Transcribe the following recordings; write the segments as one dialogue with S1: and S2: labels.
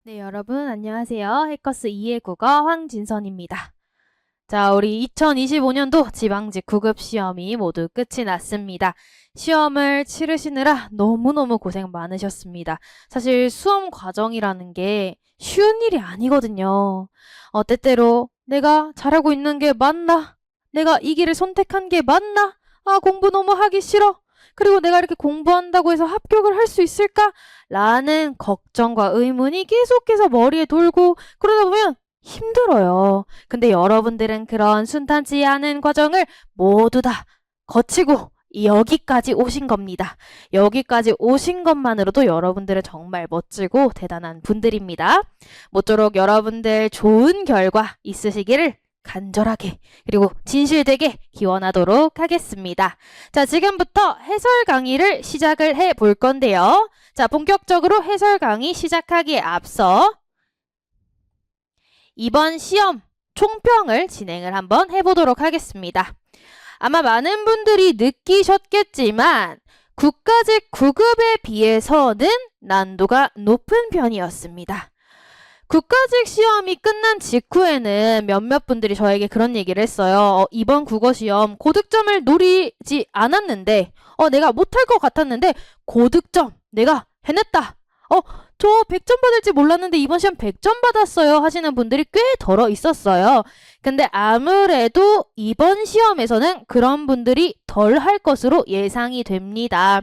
S1: 네, 여러분 안녕하세요. 해커스 2의 국어 황진선입니다. 자, 우리 2025년도 지방직 9급 시험이 모두 끝이 났습니다. 시험을 치르시느라 너무너무 고생 많으셨습니다. 사실 수험 과정이라는 게 쉬운 일이 아니거든요. 때때로 내가 잘하고 있는 게 맞나? 내가 이 길을 선택한 게 맞나? 공부 너무 하기 싫어. 그리고 내가 이렇게 공부한다고 해서 합격을 할 수 있을까? 라는 걱정과 의문이 계속해서 머리에 돌고 그러다 보면 힘들어요. 근데 여러분들은 그런 순탄치 않은 과정을 모두 다 거치고 여기까지 오신 겁니다. 여기까지 오신 것만으로도 여러분들은 정말 멋지고 대단한 분들입니다. 모쪼록 여러분들 좋은 결과 있으시기를 간절하게 그리고 진실되게 기원하도록 하겠습니다. 자, 지금부터 해설 강의를 시작을 해 볼 건데요. 자, 본격적으로 해설 강의 시작하기에 앞서 이번 시험 총평을 진행을 한번 해보도록 하겠습니다. 아마 많은 분들이 느끼셨겠지만 국가직 9급에 비해서는 난도가 높은 편이었습니다. 국가직 시험이 끝난 직후에는 몇몇 분들이 저에게 그런 얘기를 했어요. 이번 국어시험 고득점을 노리지 않았는데 내가 못할 것 같았는데 고득점 내가 해냈다. 저 100점 받을지 몰랐는데 이번 시험 100점 받았어요 하시는 분들이 꽤 덜어 있었어요. 근데 아무래도 이번 시험에서는 그런 분들이 덜 할 것으로 예상이 됩니다.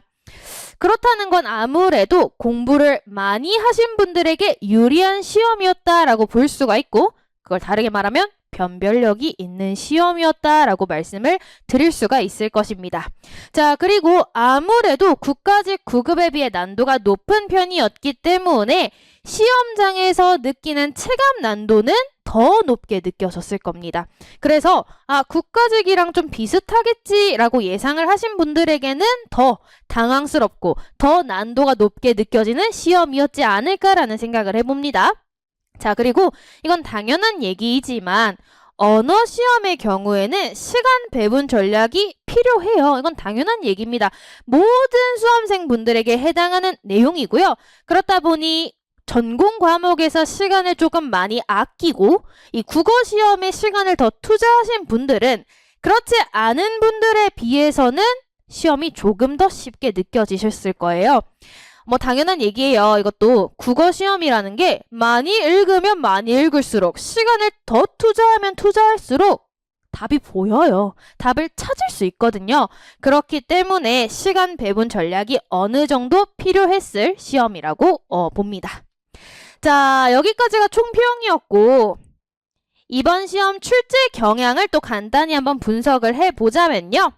S1: 그렇다는 건 아무래도 공부를 많이 하신 분들에게 유리한 시험이었다라고 볼 수가 있고, 그걸 다르게 말하면 변별력이 있는 시험이었다라고 말씀을 드릴 수가 있을 것입니다. 자, 그리고 아무래도 국가직 9급에 비해 난도가 높은 편이었기 때문에 시험장에서 느끼는 체감 난도는 더 높게 느껴졌을 겁니다. 그래서 국가직이랑 좀 비슷하겠지라고 예상을 하신 분들에게는 더 당황스럽고 더 난도가 높게 느껴지는 시험이었지 않을까라는 생각을 해봅니다. 자, 그리고 이건 당연한 얘기이지만 언어 시험의 경우에는 시간 배분 전략이 필요해요. 이건 당연한 얘기입니다. 모든 수험생분들에게 해당하는 내용이고요. 그렇다 보니 전공 과목에서 시간을 조금 많이 아끼고 이 국어 시험에 시간을 더 투자하신 분들은 그렇지 않은 분들에 비해서는 시험이 조금 더 쉽게 느껴지셨을 거예요. 당연한 얘기예요. 이것도 국어 시험이라는 게 많이 읽으면 많이 읽을수록 시간을 더 투자하면 투자할수록 답이 보여요. 답을 찾을 수 있거든요. 그렇기 때문에 시간 배분 전략이 어느 정도 필요했을 시험이라고 봅니다. 자, 여기까지가 총평이었고 이번 시험 출제 경향을 또 간단히 한번 분석을 해보자면요.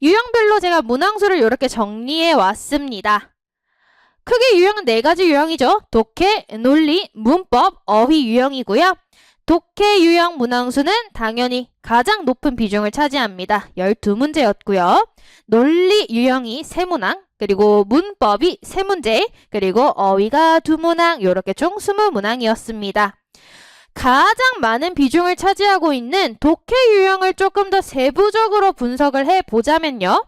S1: 유형별로 제가 문항수를 이렇게 정리해 왔습니다. 크게 유형은 4가지 유형이죠. 독해, 논리, 문법, 어휘 유형이고요. 독해 유형 문항수는 당연히 가장 높은 비중을 차지합니다. 12문제였고요. 논리 유형이 3문항, 그리고 문법이 3문제, 그리고 어휘가 2문항, 이렇게 총 20문항이었습니다. 가장 많은 비중을 차지하고 있는 독해 유형을 조금 더 세부적으로 분석을 해보자면요.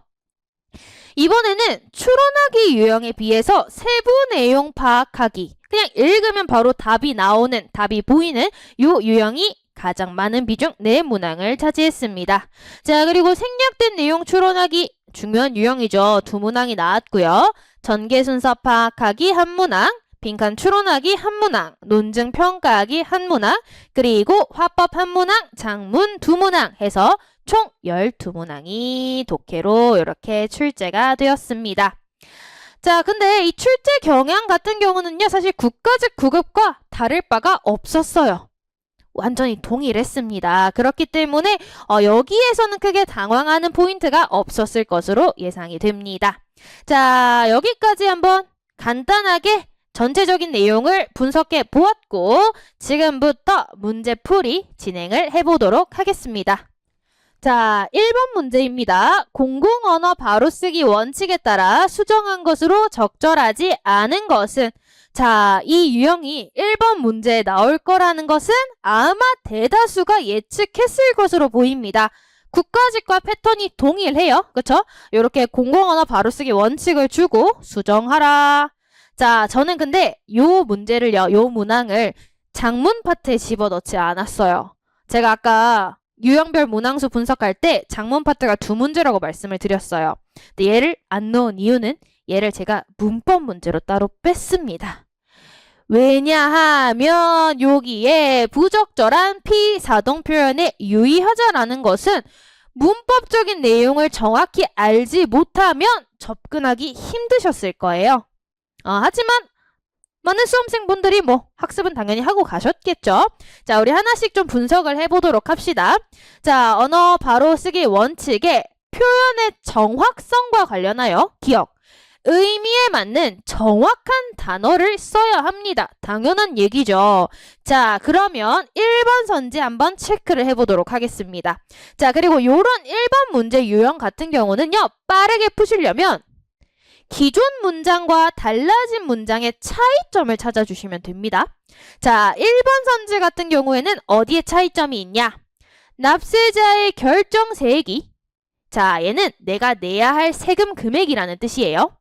S1: 이번에는 추론하기 유형에 비해서 세부 내용 파악하기, 그냥 읽으면 바로 답이 나오는, 답이 보이는 이 유형이 가장 많은 비중 4문항을 차지했습니다. 자, 그리고 생략된 내용 추론하기 중요한 유형이죠. 2문항이 나왔고요. 전개 순서 파악하기 1문항, 빈칸 추론하기 1문항, 논증 평가하기 1문항, 그리고 화법 1문항, 장문 2문항 해서 총 12문항이 독해로 이렇게 출제가 되었습니다. 자, 근데 이 출제 경향 같은 경우는요, 사실 국가직 9급과 다를 바가 없었어요. 완전히 동일했습니다. 그렇기 때문에 여기에서는 크게 당황하는 포인트가 없었을 것으로 예상이 됩니다. 자, 여기까지 한번 간단하게 전체적인 내용을 분석해 보았고 지금부터 문제풀이 진행을 해보도록 하겠습니다. 자, 1번 문제입니다. 공공언어 바로쓰기 원칙에 따라 수정한 것으로 적절하지 않은 것은, 자, 이 유형이 1번 문제에 나올 거라는 것은 아마 대다수가 예측했을 것으로 보입니다. 국가직과 패턴이 동일해요. 그쵸? 이렇게 공공언어 바로쓰기 원칙을 주고 수정하라. 자, 저는 근데 요 문제를요, 요 문항을 작문 파트에 집어넣지 않았어요. 제가 아까 유형별 문항수 분석할 때 작문 파트가 두 문제라고 말씀을 드렸어요. 근데 얘를 안 넣은 이유는 얘를 제가 문법 문제로 따로 뺐습니다. 왜냐하면 여기에 부적절한 피사동 표현에 유의하자라는 것은 문법적인 내용을 정확히 알지 못하면 접근하기 힘드셨을 거예요. 하지만 많은 수험생분들이 뭐 학습은 당연히 하고 가셨겠죠. 자, 우리 하나씩 좀 분석을 해보도록 합시다. 자, 언어 바로 쓰기 원칙에 표현의 정확성과 관련하여 기억, 의미에 맞는 정확한 단어를 써야 합니다. 당연한 얘기죠. 자, 그러면 1번 선지 한번 체크를 해보도록 하겠습니다. 자, 그리고 요런 1번 문제 유형 같은 경우는요, 빠르게 푸시려면 기존 문장과 달라진 문장의 차이점을 찾아주시면 됩니다. 자, 1번 선지 같은 경우에는 어디에 차이점이 있냐? 납세자의 결정 세액이, 자, 얘는 내가 내야 할 세금 금액이라는 뜻이에요.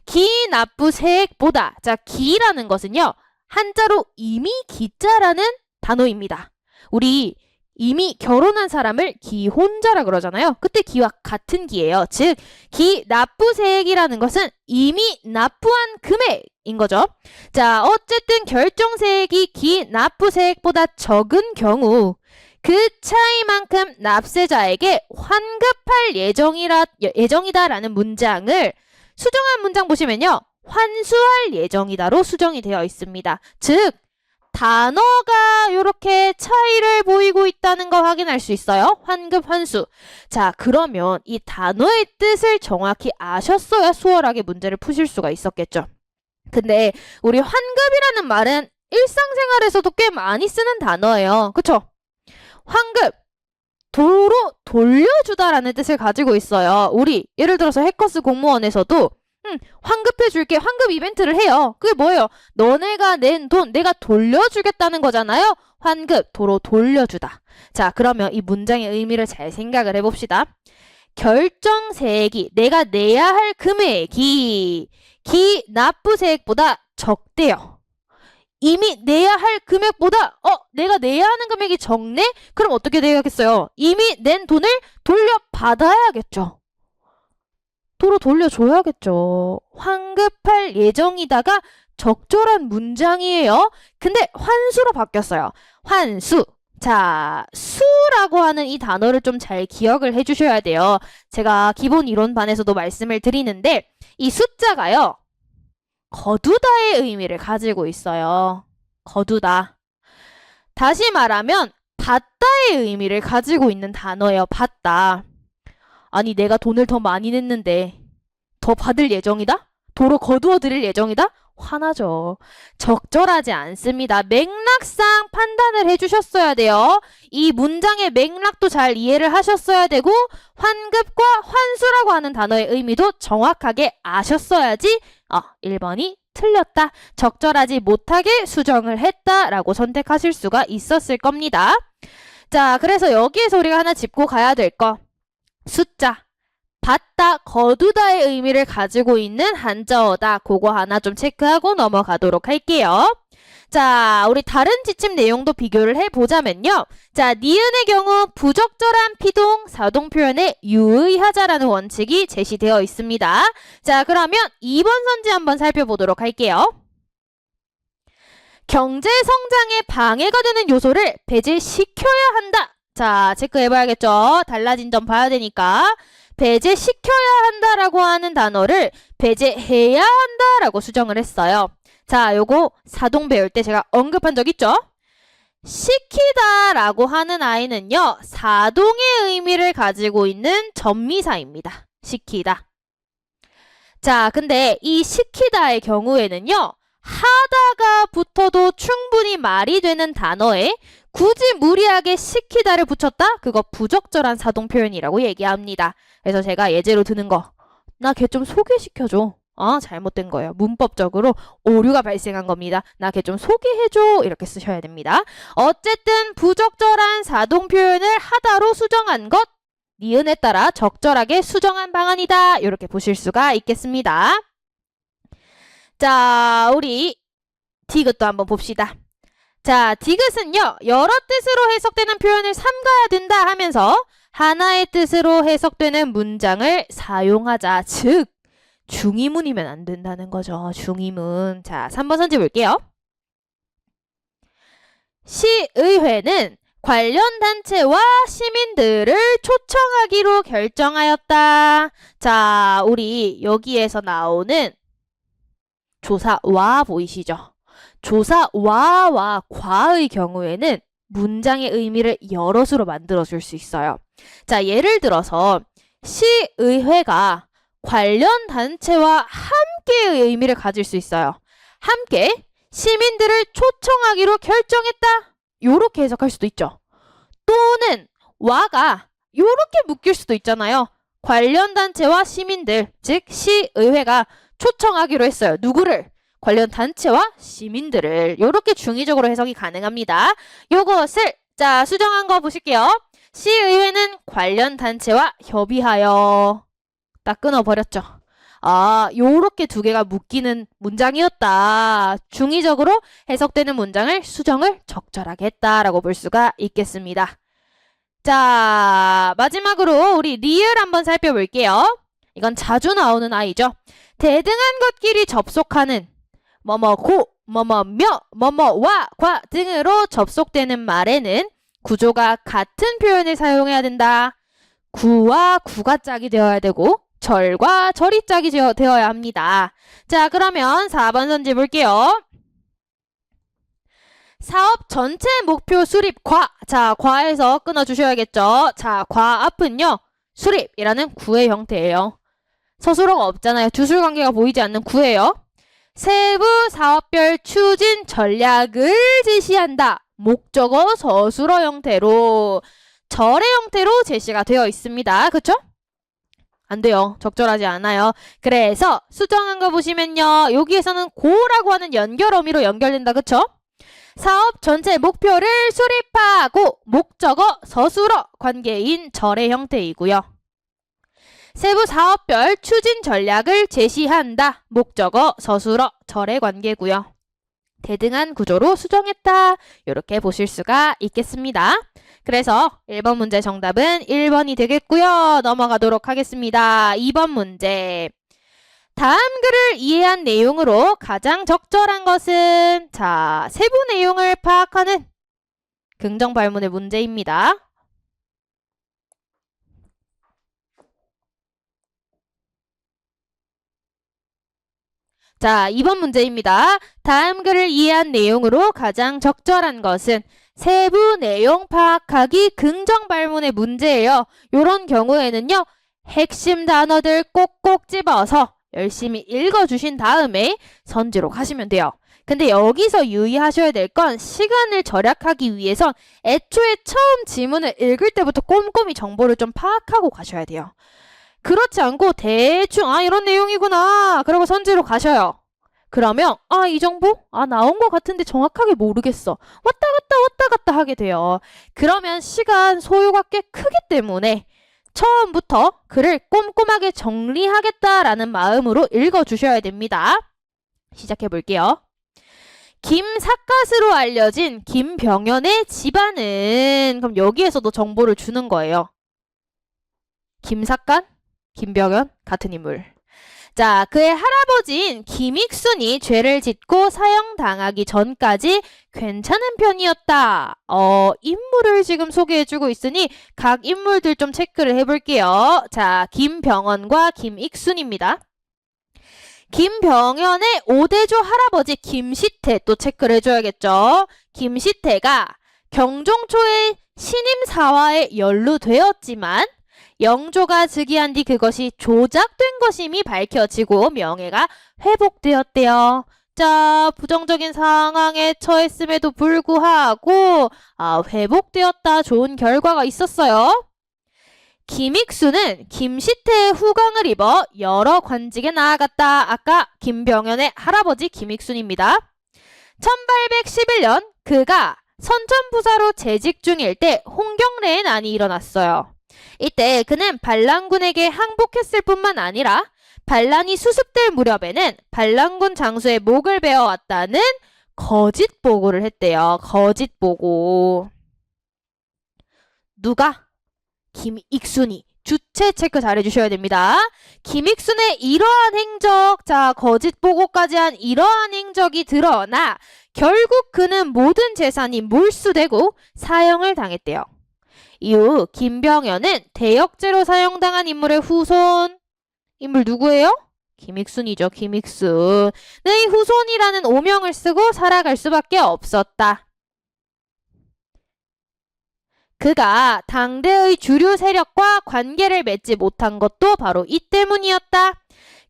S1: 기납부세액보다, 자, 기라는 것은요, 한자로 이미 기자라는 단어입니다. 우리 이미 결혼한 사람을 기혼자라 그러잖아요. 그때 기와 같은 기예요. 즉, 기납부세액이라는 것은 이미 납부한 금액인 거죠. 자, 어쨌든 결정세액이 기납부세액보다 적은 경우 그 차이만큼 납세자에게 환급할 예정이다라는 문장을 수정한 문장 보시면요. 환수할 예정이다로 수정이 되어 있습니다. 즉, 단어가 이렇게 차이를 보이고 있다는 거 확인할 수 있어요. 환급, 환수. 자, 그러면 이 단어의 뜻을 정확히 아셨어야 수월하게 문제를 푸실 수가 있었겠죠. 근데 우리 환급이라는 말은 일상생활에서도 꽤 많이 쓰는 단어예요. 그쵸? 환급, 도로 돌려주다라는 뜻을 가지고 있어요. 우리 예를 들어서 해커스 공무원에서도 환급해 줄게, 환급 이벤트를 해요. 그게 뭐예요? 너네가 낸 돈 내가 돌려주겠다는 거잖아요. 환급, 도로 돌려주다. 자, 그러면 이 문장의 의미를 잘 생각을 해봅시다. 결정세액이, 내가 내야 할 금액이 기납부세액보다 적대요. 이미 내야 할 금액보다 내가 내야 하는 금액이 적네? 그럼 어떻게 되겠어요? 이미 낸 돈을 돌려받아야겠죠. 도로 돌려줘야겠죠. 환급할 예정이다가 적절한 문장이에요. 근데 환수로 바뀌었어요. 환수. 자, 수라고 하는 이 단어를 좀 잘 기억을 해주셔야 돼요. 제가 기본 이론반에서도 말씀을 드리는데 이 숫자가요. 거두다의 의미를 가지고 있어요. 거두다. 다시 말하면 받다의 의미를 가지고 있는 단어예요. 받다. 아니, 내가 돈을 더 많이 냈는데 더 받을 예정이다? 도로 거두어 드릴 예정이다? 화나죠. 적절하지 않습니다. 맥락상 판단을 해주셨어야 돼요. 이 문장의 맥락도 잘 이해를 하셨어야 되고 환급과 환수라고 하는 단어의 의미도 정확하게 아셨어야지 1번이 틀렸다. 적절하지 못하게 수정을 했다라고 선택하실 수가 있었을 겁니다. 자, 그래서 여기에서 우리가 하나 짚고 가야 될 거. 숫자. 받다, 거두다의 의미를 가지고 있는 한자어다. 그거 하나 좀 체크하고 넘어가도록 할게요. 자, 우리 다른 지침 내용도 비교를 해보자면요. 자, 니은의 경우 부적절한 피동, 사동 표현에 유의하자라는 원칙이 제시되어 있습니다. 자, 그러면 2번 선지 한번 살펴보도록 할게요. 경제 성장에 방해가 되는 요소를 배제시켜야 한다. 자, 체크해봐야겠죠. 달라진 점 봐야 되니까. 배제시켜야 한다라고 하는 단어를 배제해야 한다라고 수정을 했어요. 자, 요거 사동 배울 때 제가 언급한 적 있죠? 시키다라고 하는 아이는요. 사동의 의미를 가지고 있는 전미사입니다. 시키다. 자, 근데 이 시키다의 경우에는요. 하다가 붙어도 충분히 말이 되는 단어에 굳이 무리하게 시키다를 붙였다? 그거 부적절한 사동 표현이라고 얘기합니다. 그래서 제가 예제로 드는 거, 나 걔 좀 소개시켜줘. 잘못된 거예요. 문법적으로 오류가 발생한 겁니다. 나 걔 좀 소개해줘. 이렇게 쓰셔야 됩니다. 어쨌든 부적절한 사동 표현을 하다로 수정한 것, 니은에 따라 적절하게 수정한 방안이다. 이렇게 보실 수가 있겠습니다. 자, 우리 디귿도 한번 봅시다. 자, 디귿은요, 여러 뜻으로 해석되는 표현을 삼가야 된다 하면서 하나의 뜻으로 해석되는 문장을 사용하자. 즉, 중의문이면 안 된다는 거죠. 중의문. 자, 3번 선지 볼게요. 시의회는 관련 단체와 시민들을 초청하기로 결정하였다. 자, 우리 여기에서 나오는 조사와 보이시죠? 조사와와 과의 경우에는 문장의 의미를 여럿으로 만들어줄 수 있어요. 자, 예를 들어서 시의회가 관련 단체와 함께의 의미를 가질 수 있어요. 함께 시민들을 초청하기로 결정했다. 요렇게 해석할 수도 있죠. 또는 와가 요렇게 묶일 수도 있잖아요. 관련 단체와 시민들, 즉 시의회가 초청하기로 했어요. 누구를? 관련 단체와 시민들을. 요렇게 중의적으로 해석이 가능합니다. 요것을 자 수정한 거 보실게요. 시의회는 관련 단체와 협의하여 딱 끊어버렸죠. 아, 요렇게 두 개가 묶이는 문장이었다. 중의적으로 해석되는 문장을 수정을 적절하게 했다라고 볼 수가 있겠습니다. 자, 마지막으로 우리 리을 한번 살펴볼게요. 이건 자주 나오는 아이죠. 대등한 것끼리 접속하는 뭐뭐고, 뭐뭐며, 뭐뭐와, 과 등으로 접속되는 말에는 구조가 같은 표현을 사용해야 된다. 구와 구가 짝이 되어야 되고 절과 절이 짝이 되어야 합니다. 자, 그러면 4번 선지 볼게요. 사업 전체 목표 수립 과. 자, 과에서 끊어주셔야겠죠. 자, 과 앞은요. 수립이라는 구의 형태예요. 서술어가 없잖아요. 주술 관계가 보이지 않는 구예요. 세부 사업별 추진 전략을 제시한다. 목적어 서술어 형태로 절의 형태로 제시가 되어 있습니다. 그쵸? 안 돼요. 적절하지 않아요. 그래서 수정한 거 보시면요. 여기에서는 고라고 하는 연결 어미로 연결된다. 그쵸? 사업 전체 목표를 수립하고 목적어 서술어 관계인 절의 형태이고요. 세부 사업별 추진 전략을 제시한다. 목적어 서술어 절의 관계고요. 대등한 구조로 수정했다. 이렇게 보실 수가 있겠습니다. 그래서 1번 문제 정답은 1번이 되겠고요. 넘어가도록 하겠습니다. 2번 문제. 다음 글을 이해한 내용으로 가장 적절한 것은 자, 세부 내용을 파악하는 긍정 발문의 문제입니다. 자, 2번 문제입니다. 다음 글을 이해한 내용으로 가장 적절한 것은 세부 내용 파악하기 긍정 발문의 문제예요. 이런 경우에는요. 핵심 단어들 꼭꼭 집어서 열심히 읽어주신 다음에 선지로 가시면 돼요. 근데 여기서 유의하셔야 될 건 시간을 절약하기 위해선 애초에 처음 지문을 읽을 때부터 꼼꼼히 정보를 좀 파악하고 가셔야 돼요. 그렇지 않고 대충 이런 내용이구나 그러고 선지로 가셔요. 그러면 이 정보? 나온 것 같은데 정확하게 모르겠어. 왔다 갔다 하게 돼요. 그러면 시간 소요가 꽤 크기 때문에 처음부터 글을 꼼꼼하게 정리하겠다라는 마음으로 읽어주셔야 됩니다. 시작해 볼게요. 김삿갓으로 알려진 김병연의 집안은 그럼 여기에서도 정보를 주는 거예요. 김삿갓, 김병연 같은 인물. 자, 그의 할아버지인 김익순이 죄를 짓고 사형당하기 전까지 괜찮은 편이었다. 인물을 지금 소개해주고 있으니 각 인물들 좀 체크를 해볼게요. 자, 김병헌과 김익순입니다. 김병연의 5대조 할아버지 김시태 또 체크를 해줘야겠죠. 김시태가 경종초의 신임사화에 연루되었지만 영조가 즉위한 뒤 그것이 조작된 것임이 밝혀지고 명예가 회복되었대요. 자, 부정적인 상황에 처했음에도 불구하고 회복되었다. 좋은 결과가 있었어요. 김익수는 김시태의 후광을 입어 여러 관직에 나아갔다. 아까 김병연의 할아버지 김익순입니다. 1811년 그가 선천부사로 재직 중일 때 홍경래의 난이 일어났어요. 이때 그는 반란군에게 항복했을 뿐만 아니라 반란이 수습될 무렵에는 반란군 장수의 목을 베어왔다는 거짓 보고를 했대요. 거짓 보고. 누가? 김익순이. 주체 체크 잘 해주셔야 됩니다. 김익순의 이러한 행적, 자, 거짓 보고까지 한 이러한 행적이 드러나 결국 그는 모든 재산이 몰수되고 사형을 당했대요. 이후 김병현은 대역죄로 사형당한 인물의 후손. 인물 누구예요? 김익순이죠. 김익순. 의 후손이라는 오명을 쓰고 살아갈 수밖에 없었다. 그가 당대의 주류 세력과 관계를 맺지 못한 것도 바로 이 때문이었다.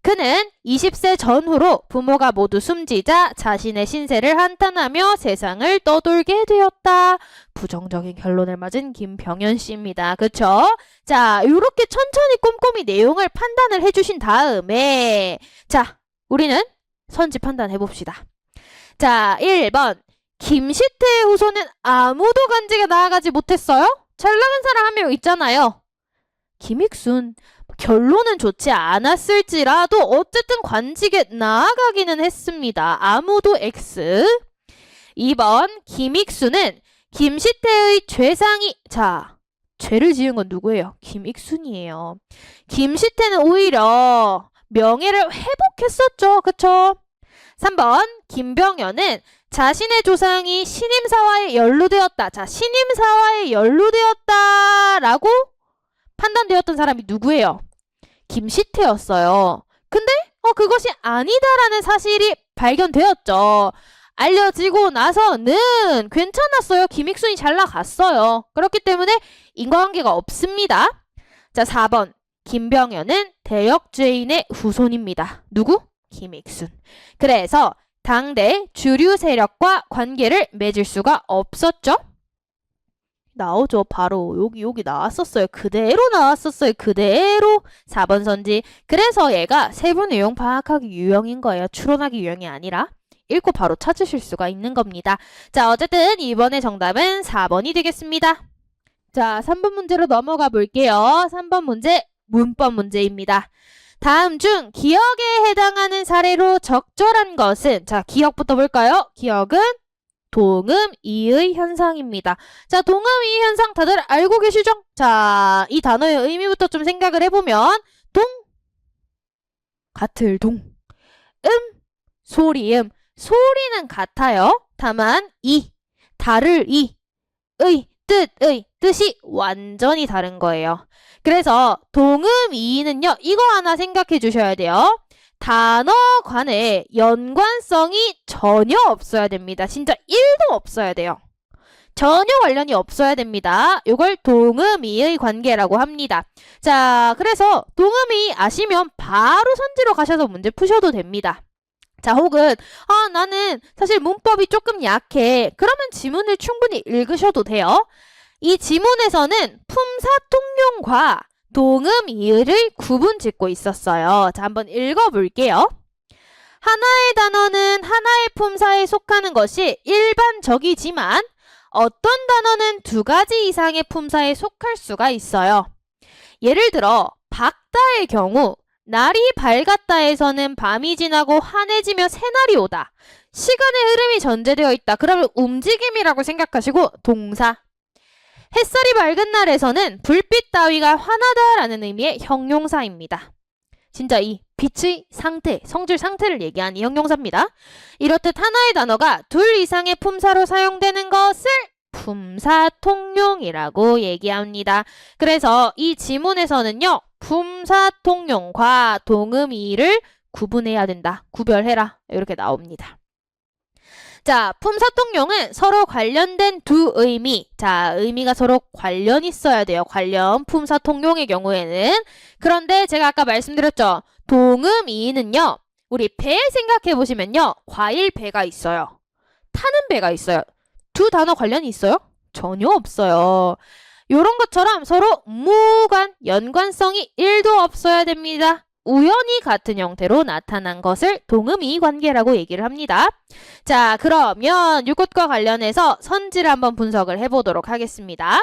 S1: 그는 20세 전후로 부모가 모두 숨지자 자신의 신세를 한탄하며 세상을 떠돌게 되었다. 부정적인 결론을 맞은 김병현 씨입니다. 그쵸? 자, 이렇게 천천히 꼼꼼히 내용을 판단을 해주신 다음에 자, 우리는 선지 판단해봅시다. 자, 1번. 김시태의 후손은 아무도 관직에 나아가지 못했어요? 잘 나간 사람 한 명 있잖아요. 김익순. 결론은 좋지 않았을지라도 어쨌든 관직에 나아가기는 했습니다. 아무도 X. 2번. 김익순은 김시태의 죄상이 자, 죄를 지은 건 누구예요? 김익순이에요. 김시태는 오히려 명예를 회복했었죠. 그쵸? 3번. 김병현은 자신의 조상이 신임사화에 연루되었다. 자, 신임사화에 연루되었다라고 판단되었던 사람이 누구예요? 김시태였어요. 근데 그것이 아니다라는 사실이 발견되었죠. 알려지고 나서는 괜찮았어요. 김익순이 잘 나갔어요. 그렇기 때문에 인과관계가 없습니다. 자, 4번. 김병현은 대역죄인의 후손입니다. 누구? 김익순. 그래서 당대 주류 세력과 관계를 맺을 수가 없었죠. 나오죠. 바로 여기 나왔었어요. 그대로 나왔었어요. 그대로 4번 선지. 그래서 얘가 세부 내용 파악하기 유형인 거예요. 추론하기 유형이 아니라. 읽고 바로 찾으실 수가 있는 겁니다. 자, 어쨌든 이번에 정답은 4번이 되겠습니다. 자, 3번 문제로 넘어가 볼게요. 3번 문제 문법 문제입니다. 다음 중 기억에 해당하는 사례로 적절한 것은 자, 기억부터 볼까요? 기억은 동음이의 현상입니다. 자, 동음이의 현상 다들 알고 계시죠? 자, 이 단어의 의미부터 좀 생각을 해보면 같을 동, 소리음. 소리는 같아요. 다만 다를 뜻이 완전히 다른 거예요. 그래서 동음이의는요. 이거 하나 생각해 주셔야 돼요. 단어 간에 연관성이 전혀 없어야 됩니다. 진짜 1도 없어야 돼요. 전혀 관련이 없어야 됩니다. 이걸 동음이의 관계라고 합니다. 자, 그래서 동음이 아시면 바로 선지로 가셔서 문제 푸셔도 됩니다. 자, 혹은 나는 사실 문법이 조금 약해. 그러면 지문을 충분히 읽으셔도 돼요. 이 지문에서는 품사통용과 동음이의를 구분짓고 있었어요. 자, 한번 읽어볼게요. 하나의 단어는 하나의 품사에 속하는 것이 일반적이지만 어떤 단어는 2가지 이상의 품사에 속할 수가 있어요. 예를 들어 밝다의 경우 날이 밝았다에서는 밤이 지나고 환해지며 새날이 오다. 시간의 흐름이 전제되어 있다. 그러면 움직임이라고 생각하시고 동사. 햇살이 밝은 날에서는 불빛 따위가 환하다라는 의미의 형용사입니다. 진짜 이 빛의 상태, 성질 상태를 얘기하는 형용사입니다. 이렇듯 하나의 단어가 2 이상의 품사로 사용되는 것을 품사통용이라고 얘기합니다. 그래서 이 지문에서는요. 품사통용과 동음이의를 구분해야 된다. 구별해라. 이렇게 나옵니다. 자, 품사통용은 서로 관련된 2 의미. 자, 의미가 서로 관련 있어야 돼요. 관련. 품사통용의 경우에는. 그런데 제가 아까 말씀드렸죠. 동음이의는요. 우리 배 생각해 보시면요. 과일 배가 있어요. 타는 배가 있어요. 2 단어 관련이 있어요? 전혀 없어요. 요런 것처럼 서로 무관, 연관성이 1도 없어야 됩니다. 우연히 같은 형태로 나타난 것을 동음이의 관계라고 얘기를 합니다. 자, 그러면 이것과 관련해서 선지를 한번 분석을 해보도록 하겠습니다.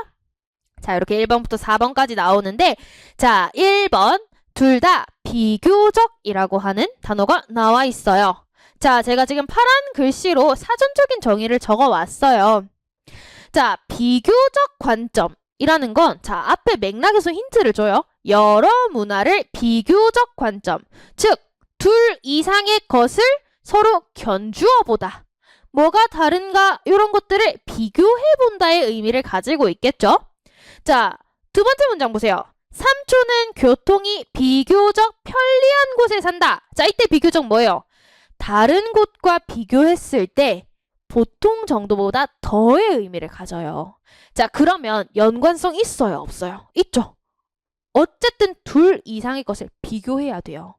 S1: 자, 이렇게 1번부터 4번까지 나오는데 자, 1번 둘 다 비교적이라고 하는 단어가 나와 있어요. 자, 제가 지금 파란 글씨로 사전적인 정의를 적어 왔어요. 자, 비교적 관점이라는 건, 자, 앞에 맥락에서 힌트를 줘요. 여러 문화를 비교적 관점, 즉, 둘 이상의 것을 서로 견주어 보다. 뭐가 다른가? 이런 것들을 비교해 본다의 의미를 가지고 있겠죠? 자, 두 번째 문장 보세요. 삼촌은 교통이 비교적 편리한 곳에 산다. 자, 이때 비교적 뭐예요? 다른 곳과 비교했을 때 보통 정도보다 더의 의미를 가져요. 자, 그러면 연관성 있어요? 없어요? 있죠? 어쨌든 둘 이상의 것을 비교해야 돼요.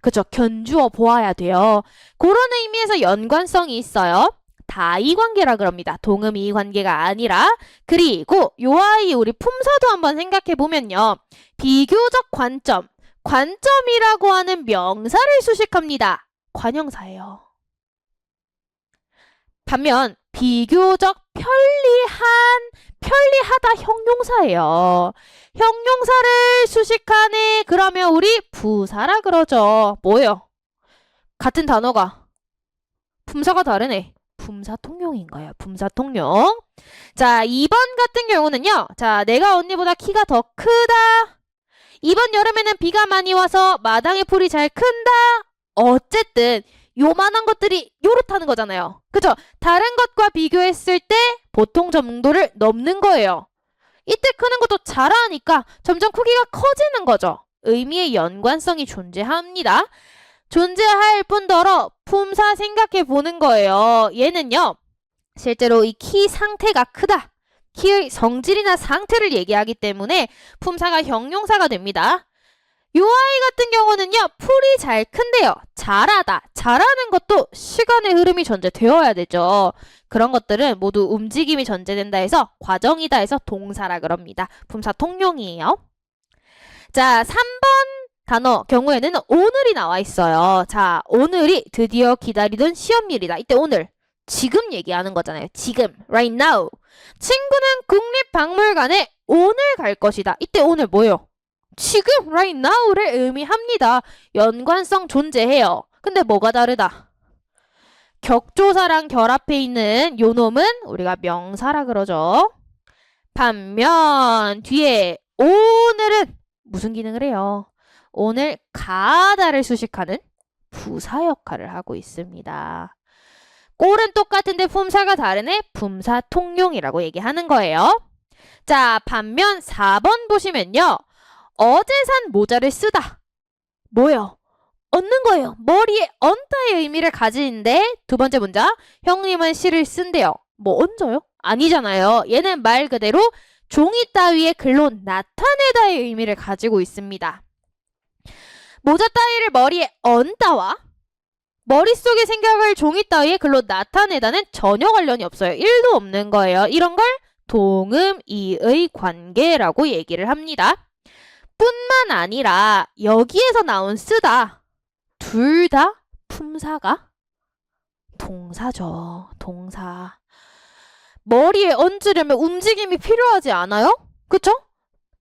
S1: 그죠? 견주어 보아야 돼요. 그런 의미에서 연관성이 있어요. 다이관계라 그럽니다. 동음이 관계가 아니라. 그리고 요 아이 우리 품사도 한번 생각해 보면요. 비교적 관점, 관점이라고 하는 명사를 수식합니다. 관형사예요. 반면 비교적 편리하다 형용사예요. 형용사를 수식하네. 그러면 우리 부사라 그러죠. 뭐예요? 같은 단어가 품사가 다르네. 품사통용인 거예요. 품사통용. 자, 2번 같은 경우는요. 자, 내가 언니보다 키가 더 크다. 이번 여름에는 비가 많이 와서 마당의 풀이 잘 큰다. 어쨌든 요만한 것들이 요렇다는 거잖아요. 그죠? 다른 것과 비교했을 때 보통 정도를 넘는 거예요. 이때 크는 것도 잘하니까 점점 크기가 커지는 거죠. 의미의 연관성이 존재합니다. 존재할 뿐더러 품사 생각해 보는 거예요. 얘는요. 실제로 이 키 상태가 크다. 키의 성질이나 상태를 얘기하기 때문에 품사가 형용사가 됩니다. 요 아이 같은 경우는요. 풀이 잘 큰데요. 잘하다. 잘하는 것도 시간의 흐름이 전제되어야 되죠. 그런 것들은 모두 움직임이 전제된다 해서 과정이다 해서 동사라 그럽니다. 품사 통용이에요. 자, 3번 단어 경우에는 오늘이 나와 있어요. 자, 오늘이 드디어 기다리던 시험일이다. 이때 오늘, 지금 얘기하는 거잖아요. 지금, right now. 친구는 국립박물관에 오늘 갈 것이다. 이때 오늘 뭐예요? 지금, right now를 의미합니다. 연관성 존재해요. 근데 뭐가 다르다? 격조사랑 결합해 있는 요 놈은 우리가 명사라 그러죠. 반면 뒤에 오늘은 무슨 기능을 해요? 오늘 가다를 수식하는 부사 역할을 하고 있습니다. 꼴은 똑같은데 품사가 다르네? 품사 통용이라고 얘기하는 거예요. 자, 반면 4번 보시면요. 어제 산 모자를 쓰다. 뭐예요? 얹는 거예요. 머리에 얹다의 의미를 가지는데 두 번째 문장. 형님은 시를 쓴대요. 뭐 얹어요? 아니잖아요. 얘는 말 그대로 종이 따위에 글로 나타내다의 의미를 가지고 있습니다. 모자 따위를 머리에 얹다와 머릿속의 생각을 종이 따위에 글로 나타내다는 전혀 관련이 없어요. 1도 없는 거예요. 이런 걸 동음이의 관계라고 얘기를 합니다. 뿐만 아니라 여기에서 나온 쓰다. 둘 다 품사가 동사죠. 동사. 머리에 얹으려면 움직임이 필요하지 않아요? 그쵸?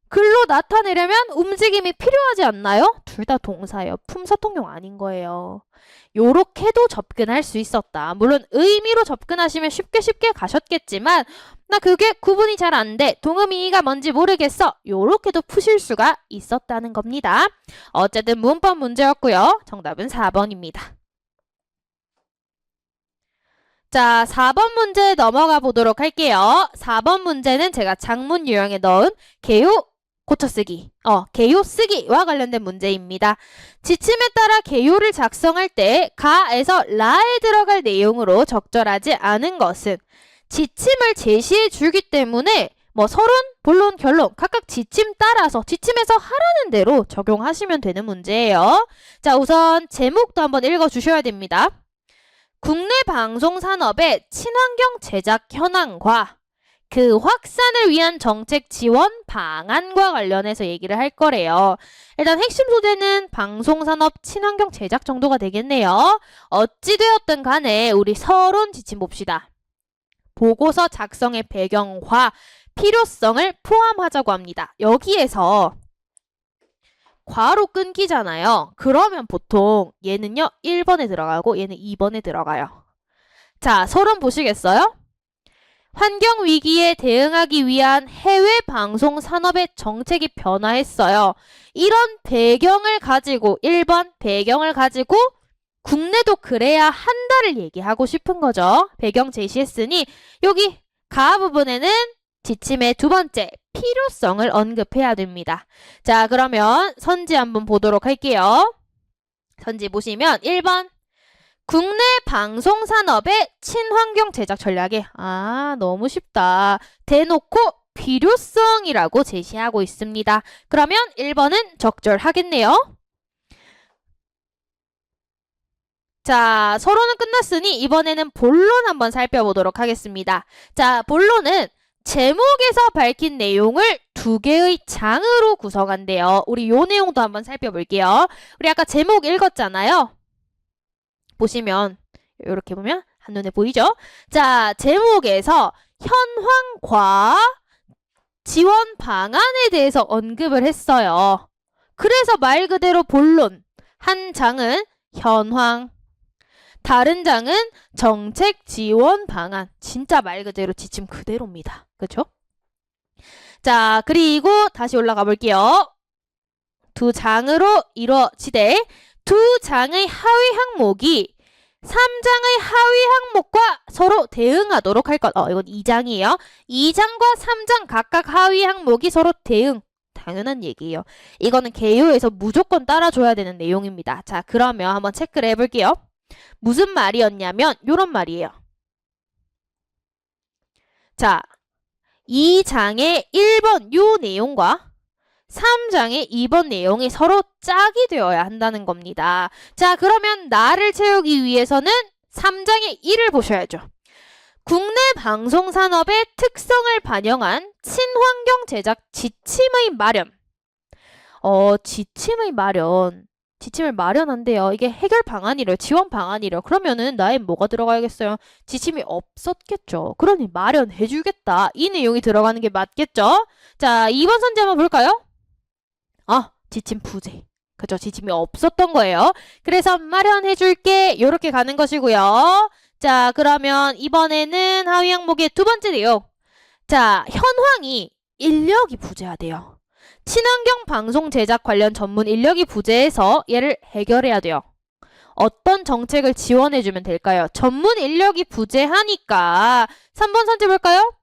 S1: 글로 나타내려면 움직임이 필요하지 않나요? 둘 다 동사예요. 품사통용 아닌 거예요. 요렇게도 접근할 수 있었다. 물론 의미로 접근하시면 쉽게 가셨겠지만 나 그게 구분이 잘 안 돼. 동음이가 뭔지 모르겠어. 요렇게도 푸실 수가 있었다는 겁니다. 어쨌든 문법 문제였고요. 정답은 4번입니다. 자, 4번 문제 넘어가 보도록 할게요. 4번 문제는 제가 장문 유형에 넣은 개요 고쳐쓰기, 개요 쓰기와 관련된 문제입니다. 지침에 따라 개요를 작성할 때 가에서 라에 들어갈 내용으로 적절하지 않은 것은 지침을 제시해 주기 때문에 서론, 본론, 결론 각각 지침 따라서 지침에서 하라는 대로 적용하시면 되는 문제예요. 자, 우선 제목도 한번 읽어주셔야 됩니다. 국내 방송산업의 친환경 제작 현황과 그 확산을 위한 정책 지원 방안과 관련해서 얘기를 할 거래요. 일단 핵심 소재는 방송산업 친환경 제작 정도가 되겠네요. 어찌되었든 간에 우리 서론 지침 봅시다. 보고서 작성의 배경과 필요성을 포함하자고 합니다. 여기에서 과로 끊기잖아요. 그러면 보통 얘는요 1번에 들어가고 얘는 2번에 들어가요. 자, 서론 보시겠어요? 환경 위기에 대응하기 위한 해외 방송 산업의 정책이 변화했어요. 이런 배경을 가지고 1번 배경을 가지고 국내도 그래야 한다를 얘기하고 싶은 거죠. 배경 제시했으니 여기 가 부분에는 지침의 두 번째 필요성을 언급해야 됩니다. 자, 그러면 선지 한번 보도록 할게요. 선지 보시면 1번 국내 방송산업의 친환경 제작 전략에 너무 쉽다. 대놓고 필요성이라고 제시하고 있습니다. 그러면 1번은 적절하겠네요. 자, 서론은 끝났으니 이번에는 본론 한번 살펴보도록 하겠습니다. 자, 본론은 제목에서 밝힌 내용을 두 개의 장으로 구성한대요. 우리 요 내용도 한번 살펴볼게요. 우리 아까 제목 읽었잖아요. 보시면 이렇게 보면 한눈에 보이죠? 자, 제목에서 현황과 지원 방안에 대해서 언급을 했어요. 그래서 말 그대로 본론, 한 장은 현황, 다른 장은 정책 지원 방안. 진짜 말 그대로 지침 그대로입니다. 그렇죠? 자, 그리고 다시 올라가 볼게요. 두 장으로 이루어지되 두 장의 하위 항목이 3장의 하위 항목과 서로 대응하도록 할 것. 이건 2장이에요. 2장과 3장 각각 하위 항목이 서로 대응. 당연한 얘기예요. 이거는 개요에서 무조건 따라줘야 되는 내용입니다. 자, 그러면 한번 체크를 해볼게요. 무슨 말이었냐면 이런 말이에요. 자, 2장의 1번 요 내용과 3장의 2번 내용이 서로 짝이 되어야 한다는 겁니다. 자, 그러면 나를 채우기 위해서는 3장의 1을 보셔야죠. 국내 방송산업의 특성을 반영한 친환경 제작 지침의 마련. 지침을 마련한대요. 이게 해결 방안이래요. 지원 방안이래요. 그러면은 나에 뭐가 들어가야겠어요? 지침이 없었겠죠. 그러니 마련해주겠다. 이 내용이 들어가는 게 맞겠죠? 자, 2번 선지 한번 볼까요? 지침 부재. 그죠? 지침이 없었던 거예요. 그래서 마련해줄게. 이렇게 가는 것이고요. 자, 그러면 이번에는 하위 항목의 두 번째 내용. 자, 현황이 인력이 부재하대요. 친환경 방송 제작 관련 전문 인력이 부재해서 얘를 해결해야 돼요. 어떤 정책을 지원해주면 될까요? 전문 인력이 부재하니까 3번 선지 볼까요?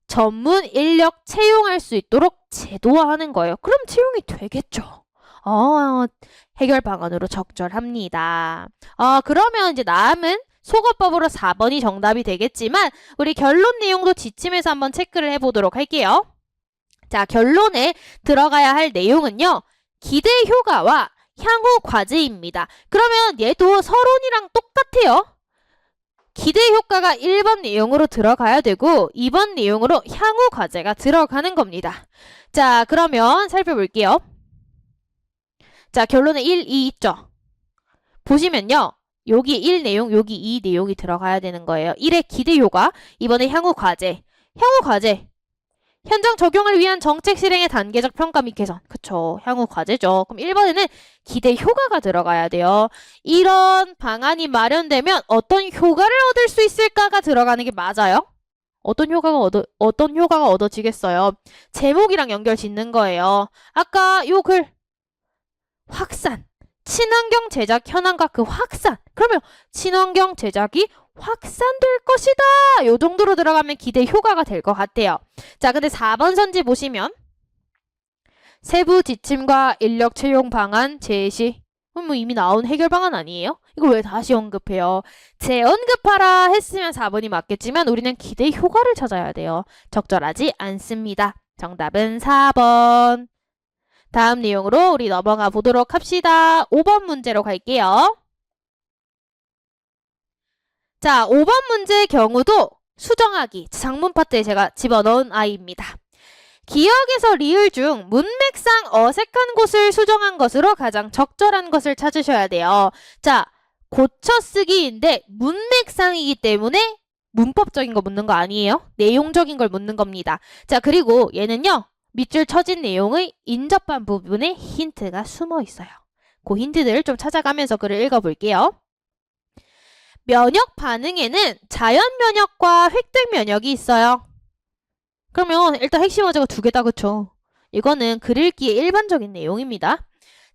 S1: 전문 인력 채용할 수 있도록 제도화하는 거예요. 그럼 채용이 되겠죠. 해결 방안으로 적절합니다. 그러면 이제 남은 속어법으로 4번이 정답이 되겠지만 우리 결론 내용도 지침에서 한번 체크를 해보도록 할게요. 자, 결론에 들어가야 할 내용은요. 기대 효과와 향후 과제입니다. 그러면 얘도 서론이랑 똑같아요. 기대 효과가 1번 내용으로 들어가야 되고 2번 내용으로 향후 과제가 들어가는 겁니다. 자, 그러면 살펴볼게요. 자, 결론에 1, 2 있죠? 보시면요. 여기 1 내용, 여기 2 내용이 들어가야 되는 거예요. 1의 기대 효과, 2번의 향후 과제. 향후 과제. 현장 적용을 위한 정책 실행의 단계적 평가 및 개선. 그쵸. 향후 과제죠. 그럼 1번에는 기대 효과가 들어가야 돼요. 이런 방안이 마련되면 어떤 효과를 얻을 수 있을까가 들어가는 게 맞아요. 어떤 효과가 얻어지겠어요? 제목이랑 연결 짓는 거예요. 아까 요 글. 확산. 친환경 제작 현황과 그 확산. 그러면 친환경 제작이 확산될 것이다. 요 정도로 들어가면 기대 효과가 될 것 같아요. 자, 근데 4번 선지 보시면 세부 지침과 인력 채용 방안 제시. 뭐 이미 나온 해결 방안 아니에요? 이걸 왜 다시 언급해요? 재언급하라 했으면 4번이 맞겠지만 우리는 기대 효과를 찾아야 돼요. 적절하지 않습니다. 정답은 4번. 다음 내용으로 우리 넘어가 보도록 합시다. 5번 문제로 갈게요. 자, 5번 문제의 경우도 수정하기, 장문 파트에 제가 집어넣은 아이입니다. 기억에서 리을 중 문맥상 어색한 곳을 수정한 것으로 가장 적절한 것을 찾으셔야 돼요. 자, 고쳐쓰기인데 문맥상이기 때문에 문법적인 거 묻는 거 아니에요? 내용적인 걸 묻는 겁니다. 자, 그리고 얘는요. 밑줄 쳐진 내용의 인접한 부분에 힌트가 숨어 있어요. 그 힌트들을 좀 찾아가면서 글을 읽어볼게요. 면역 반응에는 자연 면역과 획득 면역이 있어요. 그러면 일단 핵심 화제가 두 개다, 그쵸? 이거는 글 읽기의 일반적인 내용입니다.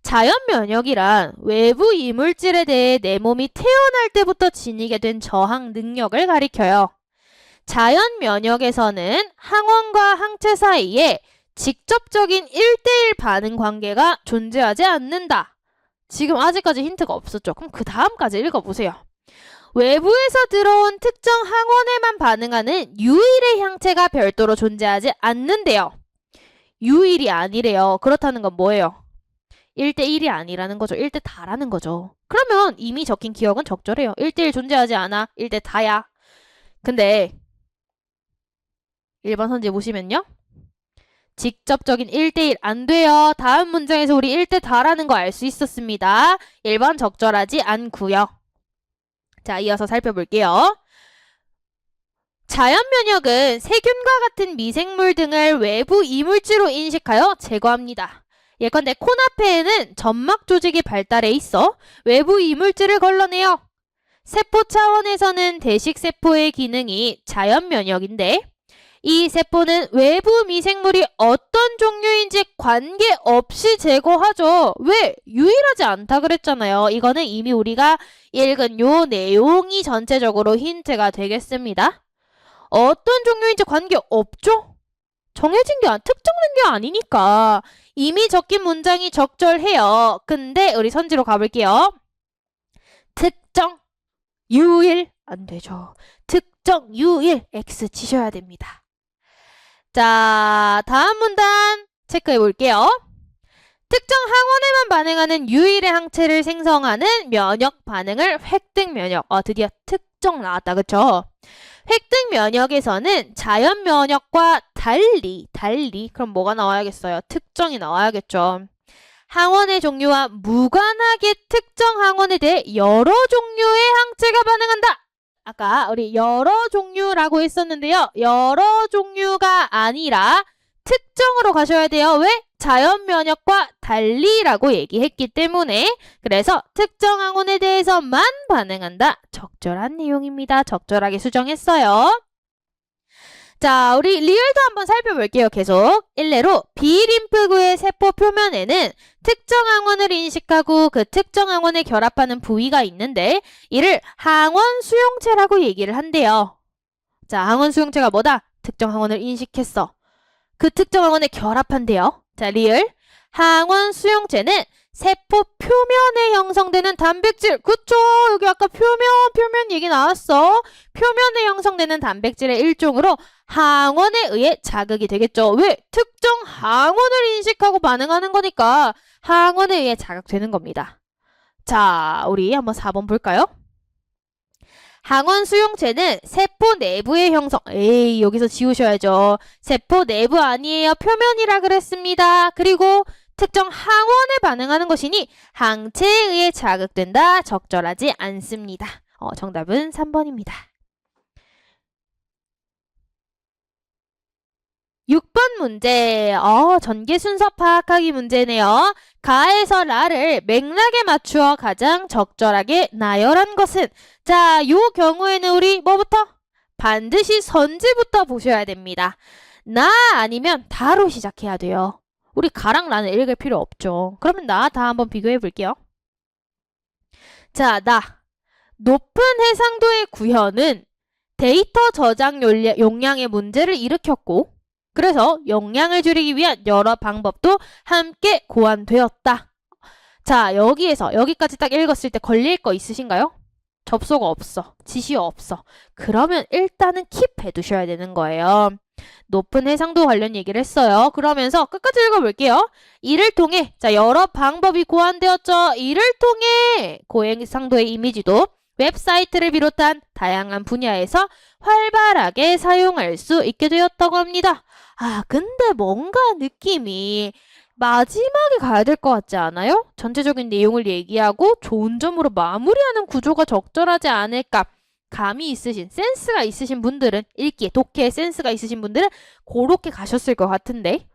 S1: 자연 면역이란 외부 이물질에 대해 내 몸이 태어날 때부터 지니게 된 저항 능력을 가리켜요. 자연 면역에서는 항원과 항체 사이에 직접적인 1대1 반응 관계가 존재하지 않는다. 지금 아직까지 힌트가 없었죠? 그럼 그 다음까지 읽어보세요. 외부에서 들어온 특정 항원에만 반응하는 유일의 항체가 별도로 존재하지 않는데요. 유일이 아니래요. 그렇다는 건 뭐예요? 1대1이 아니라는 거죠. 1대 다라는 거죠. 그러면 이미 적힌 기억은 적절해요. 1대1 존재하지 않아. 1대 다야. 근데 1번 선지 보시면요. 직접적인 1대1 안 돼요. 다음 문장에서 우리 1대 다라는 거 알 수 있었습니다. 1번 적절하지 않고요. 자, 이어서 살펴볼게요. 자연 면역은 세균과 같은 미생물 등을 외부 이물질로 인식하여 제거합니다. 예컨대 코나페에는 점막 조직이 발달해 있어 외부 이물질을 걸러내요. 세포 차원에서는 대식세포의 기능이 자연 면역인데 이 세포는 외부 미생물이 어떤 종류인지 관계없이 제거하죠. 왜? 유일하지 않다 그랬잖아요. 이거는 이미 우리가 읽은 요 내용이 전체적으로 힌트가 되겠습니다. 어떤 종류인지 관계없죠? 정해진 게 특정된 게 아니니까 이미 적힌 문장이 적절해요. 근데 우리 선지로 가볼게요. 특정, 유일 안 되죠. 특정, 유일 X 치셔야 됩니다. 자, 다음 문단 체크해 볼게요. 특정 항원에만 반응하는 유일의 항체를 생성하는 면역 반응을 획득 면역. 드디어 특정 나왔다. 그쵸? 획득 면역에서는 자연 면역과 달리 그럼 뭐가 나와야겠어요? 특정이 나와야겠죠. 항원의 종류와 무관하게 특정 항원에 대해 여러 종류의 항체가 반응한다. 아까 우리 여러 종류라고 했었는데요. 여러 종류가 아니라 특정으로 가셔야 돼요. 왜? 자연 면역과 달리라고 얘기했기 때문에. 그래서 특정 항원에 대해서만 반응한다. 적절한 내용입니다. 적절하게 수정했어요. 자, 우리 리을도 한번 살펴볼게요. 계속 일례로 비림프구의 세포 표면에는 특정 항원을 인식하고 그 특정 항원에 결합하는 부위가 있는데 이를 항원 수용체라고 얘기를 한대요. 자, 항원 수용체가 뭐다? 특정 항원을 인식했어. 그 특정 항원에 결합한대요. 자, 리을 항원 수용체는 세포 표면에 형성되는 단백질. 그쵸? 여기 아까 표면 얘기 나왔어. 표면에 형성되는 단백질의 일종으로 항원에 의해 자극이 되겠죠. 왜? 특정 항원을 인식하고 반응하는 거니까 항원에 의해 자극되는 겁니다. 자, 우리 한번 4번 볼까요? 항원 수용체는 세포 내부의 형성. 여기서 지우셔야죠. 세포 내부 아니에요. 표면이라 그랬습니다. 그리고 특정 항원에 반응하는 것이니 항체에 의해 자극된다. 적절하지 않습니다. 정답은 3번입니다. 6번 문제. 전개 순서 파악하기 문제네요. 가에서 라를 맥락에 맞추어 가장 적절하게 나열한 것은? 자, 요 경우에는 우리 뭐부터? 반드시 선지부터 보셔야 됩니다. 나 아니면 다로 시작해야 돼요. 우리 가랑 라는 읽을 필요 없죠. 그러면 나 다 한번 비교해 볼게요. 자, 나. 높은 해상도의 구현은 데이터 저장 용량의 문제를 일으켰고 그래서 용량을 줄이기 위한 여러 방법도 함께 고안되었다. 자, 여기까지 딱 읽었을 때 걸릴 거 있으신가요? 접소가 없어. 지시 없어. 그러면 일단은 킵 해두셔야 되는 거예요. 높은 해상도 관련 얘기를 했어요. 그러면서 끝까지 읽어볼게요. 이를 통해 여러 방법이 고안되었죠. 이를 통해 고해상도의 이미지도 웹사이트를 비롯한 다양한 분야에서 활발하게 사용할 수 있게 되었다고 합니다. 근데 뭔가 느낌이 마지막에 가야 될 것 같지 않아요? 전체적인 내용을 얘기하고 좋은 점으로 마무리하는 구조가 적절하지 않을까? 감이 있으신, 센스가 있으신 분들은, 읽기에 독해에 센스가 있으신 분들은 그렇게 가셨을 것 같은데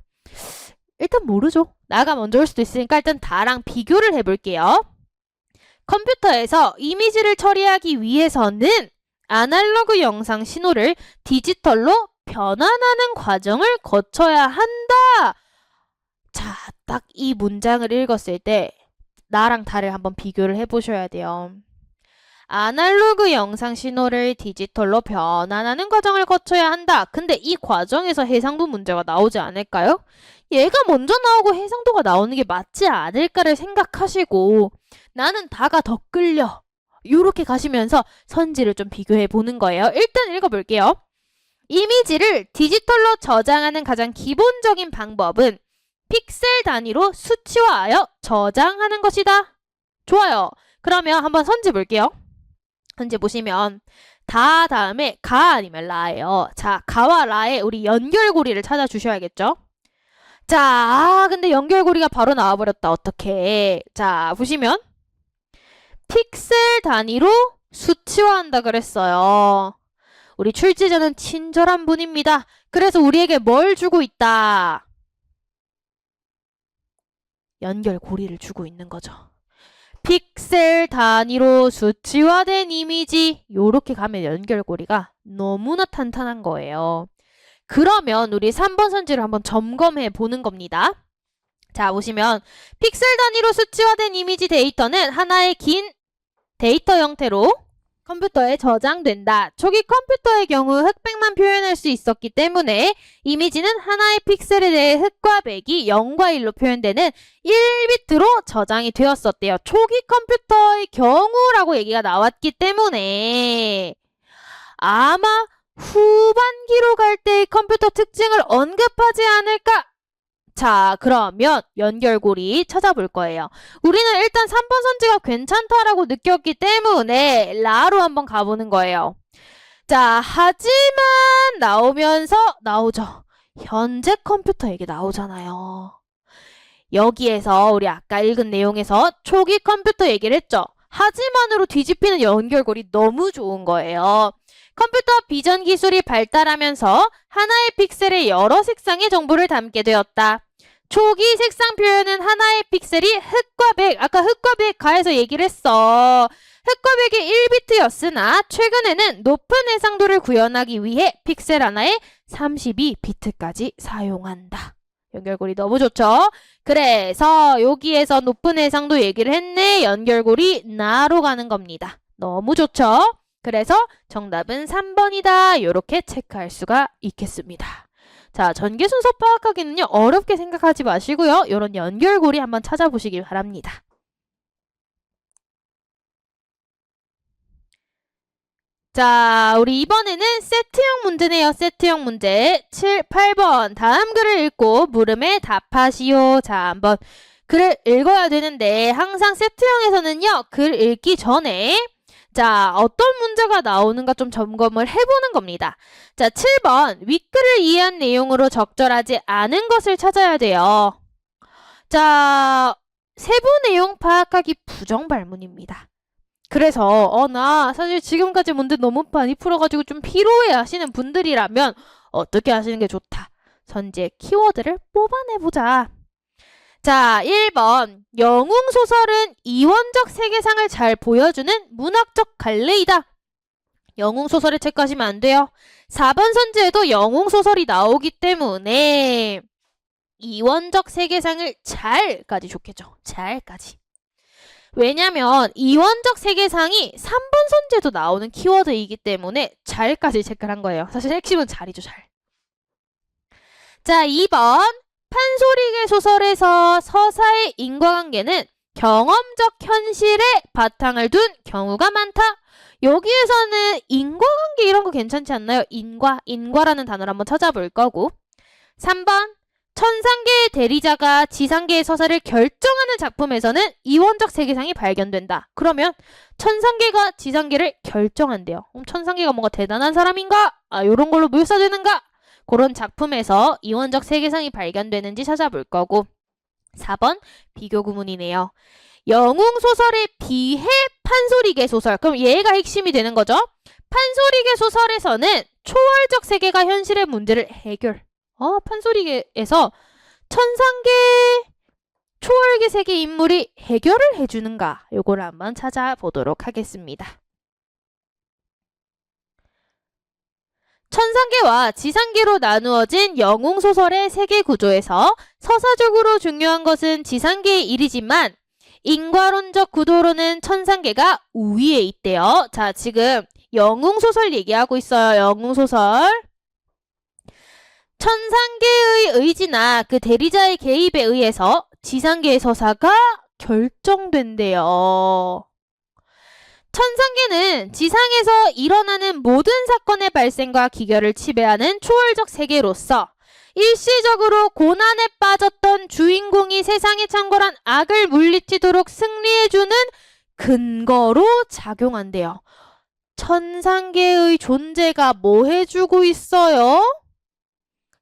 S1: 일단 모르죠. 나가 먼저 올 수도 있으니까 일단 다랑 비교를 해볼게요. 컴퓨터에서 이미지를 처리하기 위해서는 아날로그 영상 신호를 디지털로 변환하는 과정을 거쳐야 한다. 자, 딱 이 문장을 읽었을 때 나랑 다를 한번 비교를 해보셔야 돼요. 아날로그 영상 신호를 디지털로 변환하는 과정을 거쳐야 한다. 근데 이 과정에서 해상도 문제가 나오지 않을까요? 얘가 먼저 나오고 해상도가 나오는 게 맞지 않을까를 생각하시고 나는 다가 더 끌려. 요렇게 가시면서 선지를 좀 비교해 보는 거예요. 일단 읽어볼게요. 이미지를 디지털로 저장하는 가장 기본적인 방법은 픽셀 단위로 수치화하여 저장하는 것이다. 좋아요. 그러면 한번 선지 볼게요. 선지 보시면 다 다음에 가 아니면 라예요. 자, 가와 라의 우리 연결고리를 찾아주셔야겠죠? 자, 근데 연결고리가 바로 나와버렸다. 어떡해. 자, 보시면 픽셀 단위로 수치화한다 그랬어요. 우리 출제자는 친절한 분입니다. 그래서 우리에게 뭘 주고 있다? 연결고리를 주고 있는 거죠. 픽셀 단위로 수치화된 이미지. 요렇게 가면 연결고리가 너무나 탄탄한 거예요. 그러면 우리 3번 선지를 한번 점검해 보는 겁니다. 자, 보시면 픽셀 단위로 수치화된 이미지 데이터는 하나의 긴 데이터 형태로 컴퓨터에 저장된다. 초기 컴퓨터의 경우 흑백만 표현할 수 있었기 때문에 이미지는 하나의 픽셀에 대해 흑과 백이 0과 1로 표현되는 1비트로 저장이 되었었대요. 초기 컴퓨터의 경우라고 얘기가 나왔기 때문에 아마 후반기로 갈 때의 컴퓨터 특징을 언급하지 않을까? 자, 그러면 연결고리 찾아볼 거예요. 우리는 일단 3번 선지가 괜찮다라고 느꼈기 때문에 라로 한번 가보는 거예요. 자, 하지만 나오면서 나오죠. 현재 컴퓨터 얘기 나오잖아요. 여기에서 우리 아까 읽은 내용에서 초기 컴퓨터 얘기를 했죠. 하지만으로 뒤집히는 연결고리 너무 좋은 거예요. 컴퓨터 비전 기술이 발달하면서 하나의 픽셀에 여러 색상의 정보를 담게 되었다. 초기 색상 표현은 하나의 픽셀이 흑과 백, 아까 흑과 백 가에서 얘기를 했어. 흑과 백이 1비트였으나 최근에는 높은 해상도를 구현하기 위해 픽셀 하나에 32비트까지 사용한다. 연결고리 너무 좋죠? 그래서 여기에서 높은 해상도 얘기를 했네. 연결고리 나로 가는 겁니다. 너무 좋죠? 그래서 정답은 3번이다. 이렇게 체크할 수가 있겠습니다. 자, 전개 순서 파악하기는요, 어렵게 생각하지 마시고요. 이런 연결고리 한번 찾아보시길 바랍니다. 자, 우리 이번에는 세트형 문제네요. 세트형 문제 7, 8번. 다음 글을 읽고 물음에 답하시오. 자, 한번 글을 읽어야 되는데 항상 세트형에서는요, 글 읽기 전에 자, 어떤 문제가 나오는가 좀 점검을 해보는 겁니다. 자, 7번. 윗글을 이해한 내용으로 적절하지 않은 것을 찾아야 돼요. 자, 세부 내용 파악하기 부정발문입니다. 그래서 나 사실 지금까지 문제 너무 많이 풀어가지고 좀 피로해 하시는 분들이라면 어떻게 하시는 게 좋다? 선지의 키워드를 뽑아내보자. 자, 1번. 영웅소설은 이원적 세계상을 잘 보여주는 문학적 갈래이다. 영웅소설을 체크하시면 안 돼요. 4번 선지에도 영웅소설이 나오기 때문에 이원적 세계상을 잘까지 좋겠죠. 잘까지. 왜냐면 이원적 세계상이 3번 선지에도 나오는 키워드이기 때문에 잘까지 체크를 한 거예요. 사실 핵심은 잘이죠. 잘. 자, 2번. 판소리계 소설에서 서사의 인과관계는 경험적 현실에 바탕을 둔 경우가 많다. 여기에서는 인과관계 이런 거 괜찮지 않나요? 인과라는 단어를 한번 찾아볼 거고. 3번. 천상계의 대리자가 지상계의 서사를 결정하는 작품에서는 이원적 세계상이 발견된다. 그러면 천상계가 지상계를 결정한대요. 그럼 천상계가 뭔가 대단한 사람인가? 요런 걸로 묘사되는가? 그런 작품에서 이원적 세계상이 발견되는지 찾아볼 거고. 4번 비교 구문이네요. 영웅소설에 비해 판소리계 소설. 그럼 얘가 핵심이 되는 거죠. 판소리계 소설에서는 초월적 세계가 현실의 문제를 해결. 판소리계에서 천상계 초월계 세계 인물이 해결을 해주는가? 요거를 한번 찾아보도록 하겠습니다. 천상계와 지상계로 나누어진 영웅소설의 세계 구조에서 서사적으로 중요한 것은 지상계의 일이지만 인과론적 구도로는 천상계가 우위에 있대요. 자, 지금 영웅소설 얘기하고 있어요. 영웅소설. 천상계의 의지나 그 대리자의 개입에 의해서 지상계의 서사가 결정된대요. 천상계는 지상에서 일어나는 모든 사건의 발생과 기결을 지배하는 초월적 세계로서 일시적으로 고난에 빠졌던 주인공이 세상에 창궐한 악을 물리치도록 승리해주는 근거로 작용한대요. 천상계의 존재가 뭐 해주고 있어요?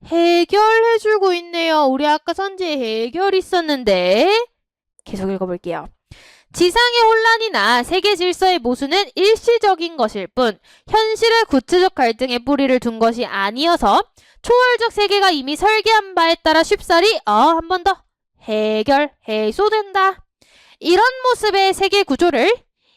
S1: 해결해주고 있네요. 우리 아까 선지에 해결 있었는데 계속 읽어볼게요. 지상의 혼란이나 세계 질서의 모순은 일시적인 것일 뿐 현실의 구체적 갈등에 뿌리를 둔 것이 아니어서 초월적 세계가 이미 설계한 바에 따라 쉽사리 한 번 더 해소된다. 이런 모습의 세계 구조를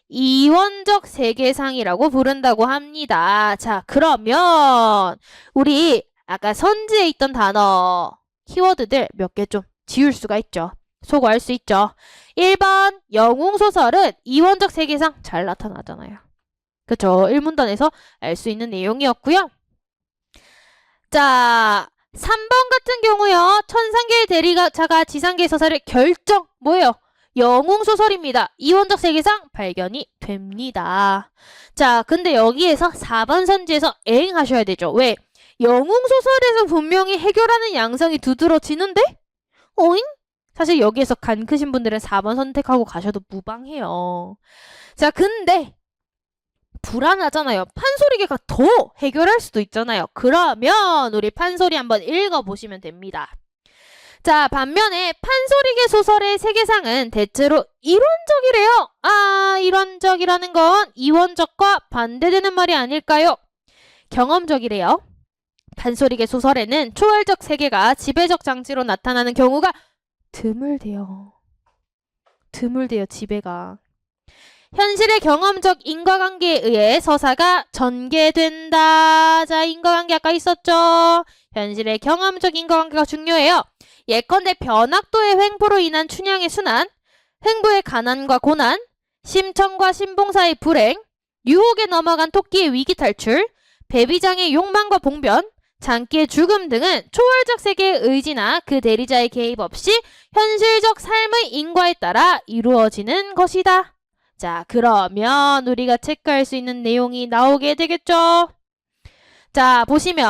S1: 이원적 세계상이라고 부른다고 합니다. 자, 그러면 우리 아까 선지에 있던 단어 키워드들 몇 개 좀 지울 수가 있죠. 소거할 수 있죠. 1번 영웅소설은 이원적 세계상 잘 나타나잖아요. 그쵸? 1문단에서 알 수 있는 내용이었고요. 자, 3번 같은 경우요. 천상계의 대리자가 지상계의 서사를 뭐예요? 영웅소설입니다. 이원적 세계상 발견이 됩니다. 자, 근데 여기에서 4번 선지에서 엥 하셔야 되죠. 왜? 영웅소설에서 분명히 해결하는 양상이 두드러지는데? 어잉? 사실 여기에서 간 크신 분들은 4번 선택하고 가셔도 무방해요. 자, 근데 불안하잖아요. 판소리계가 더 해결할 수도 있잖아요. 그러면 우리 판소리 한번 읽어보시면 됩니다. 자, 반면에 판소리계 소설의 세계상은 대체로 이론적이래요. 이론적이라는 건 이원적과 반대되는 말이 아닐까요? 경험적이래요. 판소리계 소설에는 초월적 세계가 지배적 장치로 나타나는 경우가 드물대요. 지배가. 현실의 경험적 인과관계에 의해 서사가 전개된다. 자, 인과관계 아까 있었죠? 현실의 경험적 인과관계가 중요해요. 예컨대 변학도의 횡포로 인한 춘향의 순환, 흥부의 가난과 고난, 심청과 신봉사의 불행, 유혹에 넘어간 토끼의 위기 탈출, 배비장의 욕망과 봉변, 장기의 죽음 등은 초월적 세계의 의지나 그 대리자의 개입 없이 현실적 삶의 인과에 따라 이루어지는 것이다. 자, 그러면 우리가 체크할 수 있는 내용이 나오게 되겠죠? 자, 보시면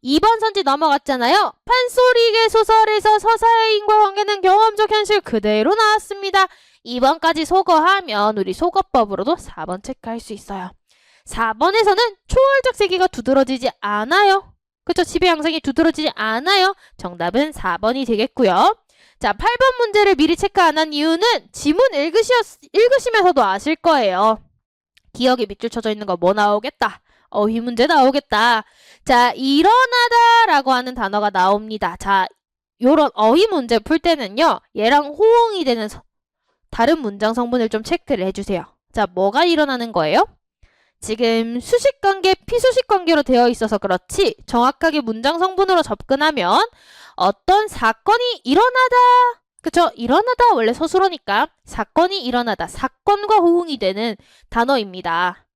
S1: 2번 선지 넘어갔잖아요. 판소리계 소설에서 서사의 인과관계는 경험적 현실 그대로 나왔습니다. 2번까지 소거하면 우리 소거법으로도 4번 체크할 수 있어요. 4번에서는 초월적 세계가 두드러지지 않아요. 그쵸? 지배 양상이 두드러지지 않아요. 정답은 4번이 되겠고요. 자, 8번 문제를 미리 체크 안 한 이유는 지문 읽으시면서도 아실 거예요. 기억에 밑줄 쳐져 있는 거 뭐 나오겠다? 어휘 문제 나오겠다. 자, 일어나다 라고 하는 단어가 나옵니다. 자, 요런 어휘 문제 풀 때는요. 얘랑 호응이 되는 다른 문장 성분을 좀 체크를 해주세요. 자, 뭐가 일어나는 거예요? 지금 수식관계, 피수식관계로 되어 있어서 그렇지 정확하게 문장 성분으로 접근하면 어떤 사건이 일어나다, 그쵸? 일어나다 원래 서술어니까 사건이 일어나다, 사건과 호응이 되는 단어입니다.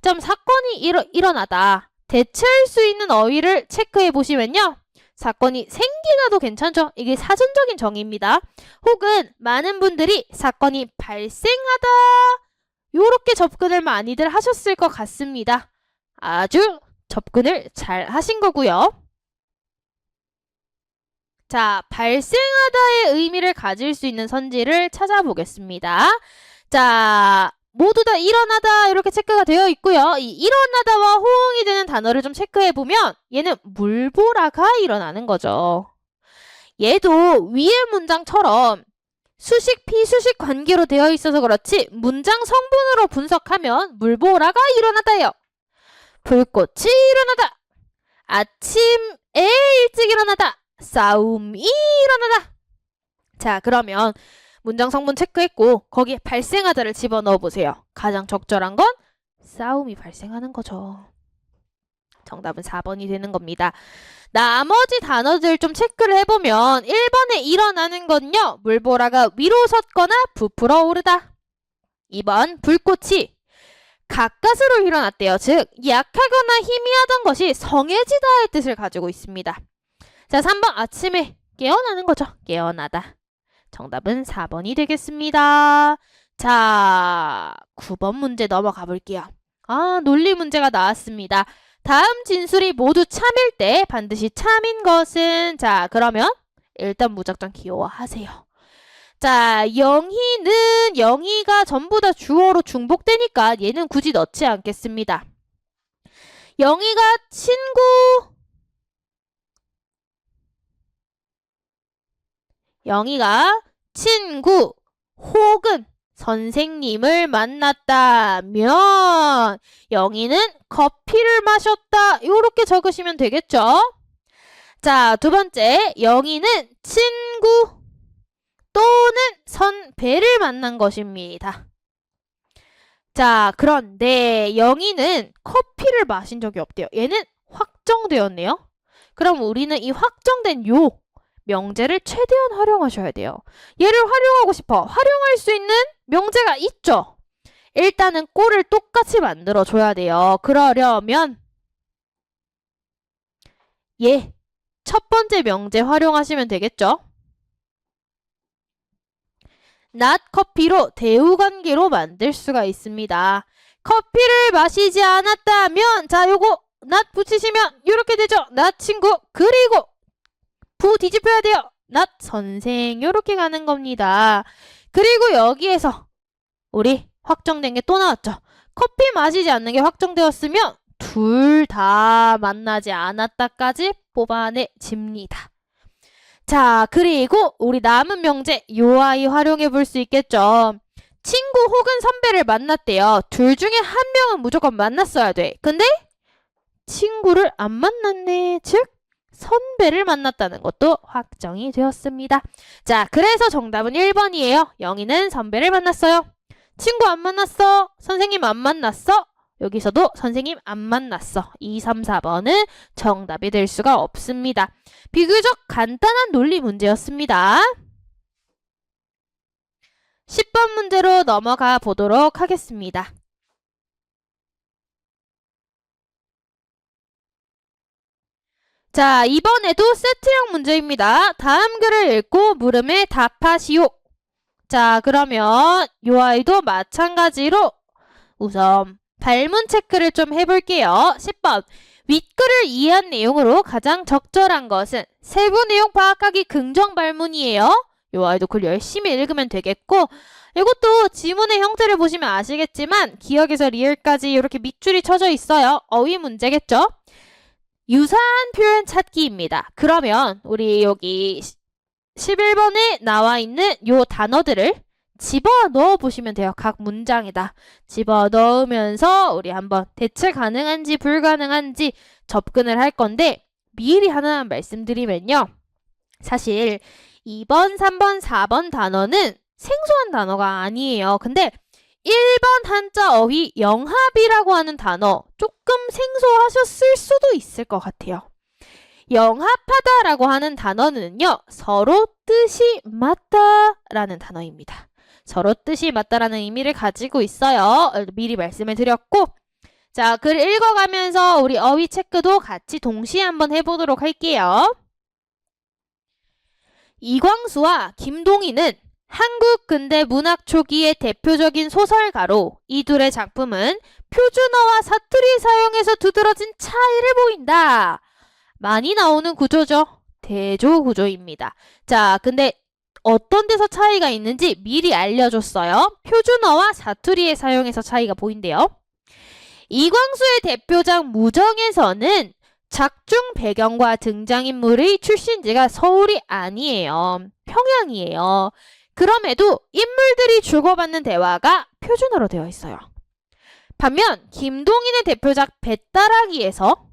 S1: 자, 그럼 사건이 일어나다 대체할 수 있는 어휘를 체크해 보시면요. 사건이 생기다도 괜찮죠? 이게 사전적인 정의입니다. 혹은 많은 분들이 사건이 발생하다 요렇게 접근을 많이들 하셨을 것 같습니다. 아주 접근을 잘 하신 거고요. 자, 발생하다의 의미를 가질 수 있는 선지를 찾아보겠습니다. 자, 모두 다 일어나다 이렇게 체크가 되어 있고요. 이 일어나다와 호응이 되는 단어를 좀 체크해보면 얘는 물보라가 일어나는 거죠. 얘도 위의 문장처럼 수식, 피수식 관계로 되어 있어서 그렇지 문장 성분으로 분석하면 물보라가 일어나다요. 불꽃이 일어나다. 아침에 일찍 일어나다. 싸움이 일어나다. 자, 그러면 문장 성분 체크했고 거기에 발생하다를 집어넣어 보세요. 가장 적절한 건 싸움이 발생하는 거죠. 정답은 4번이 되는 겁니다. 나머지 단어들 좀 체크를 해보면 1번에 일어나는 건요. 물보라가 위로 섰거나 부풀어 오르다. 2번 불꽃이 가까스로 일어났대요. 즉 약하거나 희미하던 것이 성해지다의 뜻을 가지고 있습니다. 자, 3번 아침에 깨어나는 거죠. 깨어나다. 정답은 4번이 되겠습니다. 자, 9번 문제 넘어가 볼게요. 논리 문제가 나왔습니다. 다음 진술이 모두 참일 때 반드시 참인 것은, 자, 그러면 일단 무작정 기호화하세요. 자, 영희가 전부 다 주어로 중복되니까 얘는 굳이 넣지 않겠습니다. 영희가 친구 혹은 선생님을 만났다면 영희는 커피를 마셨다. 이렇게 적으시면 되겠죠? 자, 두 번째, 영희는 친구 또는 선배를 만난 것입니다. 자, 그런데 영희는 커피를 마신 적이 없대요. 얘는 확정되었네요. 그럼 우리는 이 확정된 요 명제를 최대한 활용하셔야 돼요. 얘를 활용하고 싶어. 활용할 수 있는 명제가 있죠. 일단은 꼴을 똑같이 만들어줘야 돼요. 그러려면 첫 번째 명제 활용하시면 되겠죠. not 커피로 대우관계로 만들 수가 있습니다. 커피를 마시지 않았다면, 자, 요거 not 붙이시면 이렇게 되죠. not 친구 그리고 부 뒤집혀야 돼요. not 선생 이렇게 가는 겁니다. 그리고 여기에서 우리 확정된 게 또 나왔죠. 커피 마시지 않는 게 확정되었으면 둘 다 만나지 않았다까지 뽑아내집니다. 자, 그리고 우리 남은 명제 요 아이 활용해 볼 수 있겠죠. 친구 혹은 선배를 만났대요. 둘 중에 한 명은 무조건 만났어야 돼. 근데 친구를 안 만났네. 즉 선배를 만났다는 것도 확정이 되었습니다. 자, 그래서 정답은 1번이에요. 영희는 선배를 만났어요. 친구 안 만났어. 선생님 안 만났어. 여기서도 선생님 안 만났어. 2, 3, 4번은 정답이 될 수가 없습니다. 비교적 간단한 논리 문제였습니다. 10번 문제로 넘어가 보도록 하겠습니다. 자, 이번에도 세트형 문제입니다. 다음 글을 읽고 물음에 답하시오. 자, 그러면 요 아이도 마찬가지로 우선 발문 체크를 좀 해볼게요. 10번. 윗글을 이해한 내용으로 가장 적절한 것은 세부 내용 파악하기 긍정 발문이에요. 요 아이도 글 열심히 읽으면 되겠고, 이것도 지문의 형태를 보시면 아시겠지만 기역에서 리을까지 이렇게 밑줄이 쳐져 있어요. 어휘 문제겠죠? 유사한 표현 찾기입니다. 그러면 우리 여기 11번에 나와 있는 요 단어들을 집어넣어 보시면 돼요. 각 문장에다 집어넣으면서 우리 한번 대체 가능한지 불가능한지 접근을 할 건데, 미리 하나만 말씀드리면요. 사실 2번, 3번, 4번 단어는 생소한 단어가 아니에요. 근데 1번 한자 어휘 영합이라고 하는 단어 조금 생소하셨을 수도 있을 것 같아요. 영합하다라고 하는 단어는요, 서로 뜻이 맞다라는 단어입니다. 서로 뜻이 맞다라는 의미를 가지고 있어요. 미리 말씀을 드렸고, 자, 글 읽어가면서 우리 어휘 체크도 같이 동시에 한번 해보도록 할게요. 이광수와 김동희는 한국 근대 문학 초기의 대표적인 소설가로 이 둘의 작품은 표준어와 사투리 사용에서 두드러진 차이를 보인다. 많이 나오는 구조죠. 대조 구조입니다. 자, 근데 어떤 데서 차이가 있는지 미리 알려줬어요. 표준어와 사투리의 사용에서 차이가 보인대요. 이광수의 대표작 무정에서는 작중 배경과 등장인물의 출신지가 서울이 아니에요. 평양이에요. 그럼에도 인물들이 주고받는 대화가 표준어로 되어 있어요. 반면 김동인의 대표작 뱃다라기에서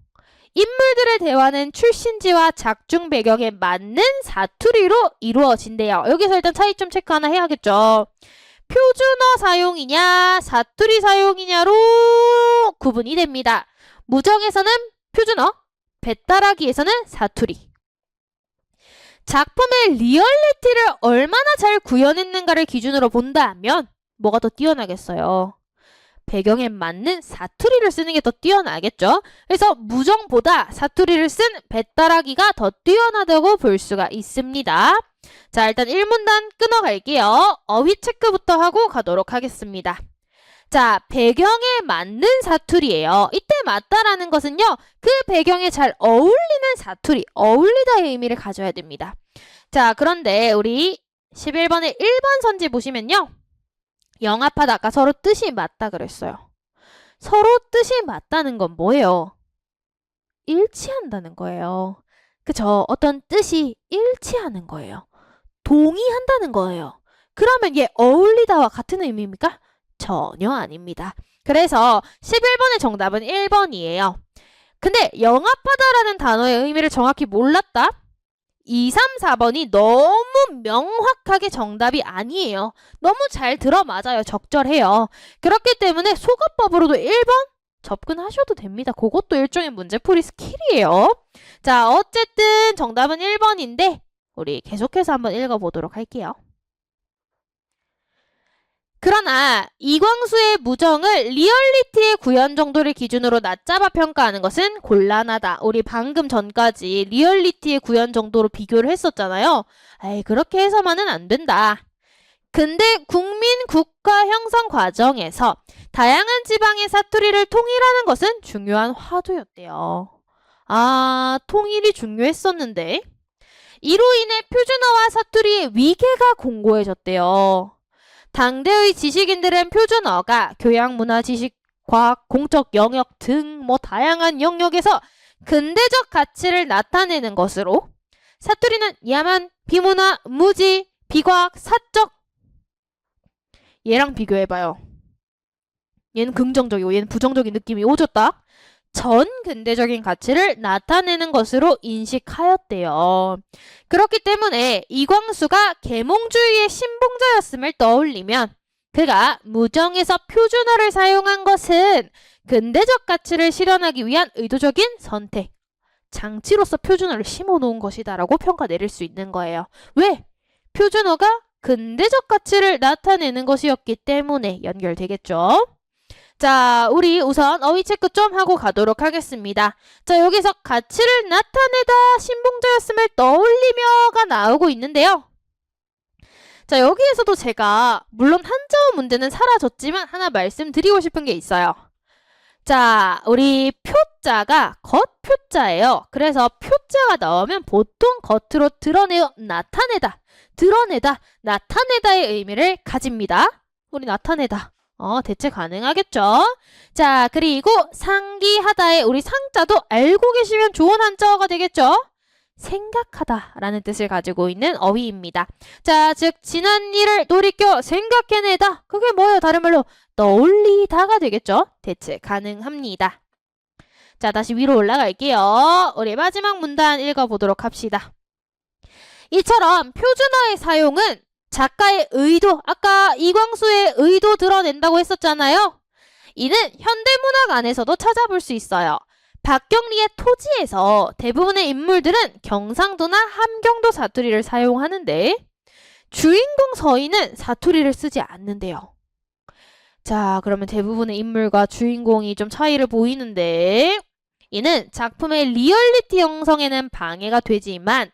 S1: 인물들의 대화는 출신지와 작중 배경에 맞는 사투리로 이루어진대요. 여기서 일단 차이점 체크 하나 해야겠죠. 표준어 사용이냐 사투리 사용이냐로 구분이 됩니다. 무정에서는 표준어, 배따라기에서는 사투리. 작품의 리얼리티를 얼마나 잘 구현했는가를 기준으로 본다면 뭐가 더 뛰어나겠어요? 배경에 맞는 사투리를 쓰는 게 더 뛰어나겠죠? 그래서 무정보다 사투리를 쓴 배따라기가 더 뛰어나다고 볼 수가 있습니다. 자, 일단 1문단 끊어갈게요. 어휘 체크부터 하고 가도록 하겠습니다. 자, 배경에 맞는 사투리예요. 이때 맞다라는 것은요, 그 배경에 잘 어울리는 사투리, 어울리다의 의미를 가져야 됩니다. 자, 그런데 우리 11번의 1번 선지 보시면요. 영합하다, 아까 서로 뜻이 맞다 그랬어요. 서로 뜻이 맞다는 건 뭐예요? 일치한다는 거예요. 그쵸? 어떤 뜻이 일치하는 거예요. 동의한다는 거예요. 그러면 얘 어울리다와 같은 의미입니까? 전혀 아닙니다. 그래서 11번의 정답은 1번이에요. 근데 영합하다라는 단어의 의미를 정확히 몰랐다? 2, 3, 4번이 너무 명확하게 정답이 아니에요. 너무 잘 들어맞아요. 적절해요. 그렇기 때문에 소거법으로도 1번 접근하셔도 됩니다. 그것도 일종의 문제풀이 스킬이에요. 자, 어쨌든 정답은 1번인데 우리 계속해서 한번 읽어보도록 할게요. 그러나 이광수의 무정을 리얼리티의 구현 정도를 기준으로 낮잡아 평가하는 것은 곤란하다. 우리 방금 전까지 리얼리티의 구현 정도로 비교를 했었잖아요. 에이, 그렇게 해서만은 안 된다. 근데 국민 국가 형성 과정에서 다양한 지방의 사투리를 통일하는 것은 중요한 화두였대요. 아, 통일이 중요했었는데 이로 인해 표준어와 사투리의 위계가 공고해졌대요. 당대의 지식인들은 표준어가 교양, 문화, 지식, 과학, 공적 영역 등 다양한 영역에서 근대적 가치를 나타내는 것으로 사투리는 야만, 비문화, 무지, 비과학, 사적 얘랑 비교해봐요. 얘는 긍정적이고 얘는 부정적인 느낌이 오졌다. 전 근대적인 가치를 나타내는 것으로 인식하였대요. 그렇기 때문에 이광수가 계몽주의의 신봉자였음을 떠올리면 그가 무정에서 표준어를 사용한 것은 근대적 가치를 실현하기 위한 의도적인 선택, 장치로서 표준어를 심어놓은 것이다라고 평가 내릴 수 있는 거예요. 왜? 표준어가 근대적 가치를 나타내는 것이었기 때문에 연결되겠죠. 자, 우리 우선 어휘 체크 좀 하고 가도록 하겠습니다. 자, 여기서 가치를 나타내다 신봉자였음을 떠올리며가 나오고 있는데요. 자, 여기에서도 제가 물론 한자어 문제는 사라졌지만 하나 말씀드리고 싶은 게 있어요. 자, 우리 표자가 겉표자예요. 그래서 표자가 나오면 보통 겉으로 드러내어 나타내다, 드러내다, 나타내다의 의미를 가집니다. 우리 나타내다. 대체 가능하겠죠? 자, 그리고 상기하다의 우리 상자도 알고 계시면 좋은 한자어가 되겠죠? 생각하다라는 뜻을 가지고 있는 어휘입니다. 자, 즉 지난 일을 돌이켜 생각해내다. 그게 뭐예요? 다른 말로 떠올리다가 되겠죠? 대체 가능합니다. 자, 다시 위로 올라갈게요. 우리 마지막 문단 읽어보도록 합시다. 이처럼 표준어의 사용은 작가의 의도, 아까 이광수의 의도 드러낸다고 했었잖아요. 이는 현대문학 안에서도 찾아볼 수 있어요. 박경리의 토지에서 대부분의 인물들은 경상도나 함경도 사투리를 사용하는데 주인공 서인은 사투리를 쓰지 않는데요. 자, 그러면 대부분의 인물과 주인공이 좀 차이를 보이는데 이는 작품의 리얼리티 형성에는 방해가 되지만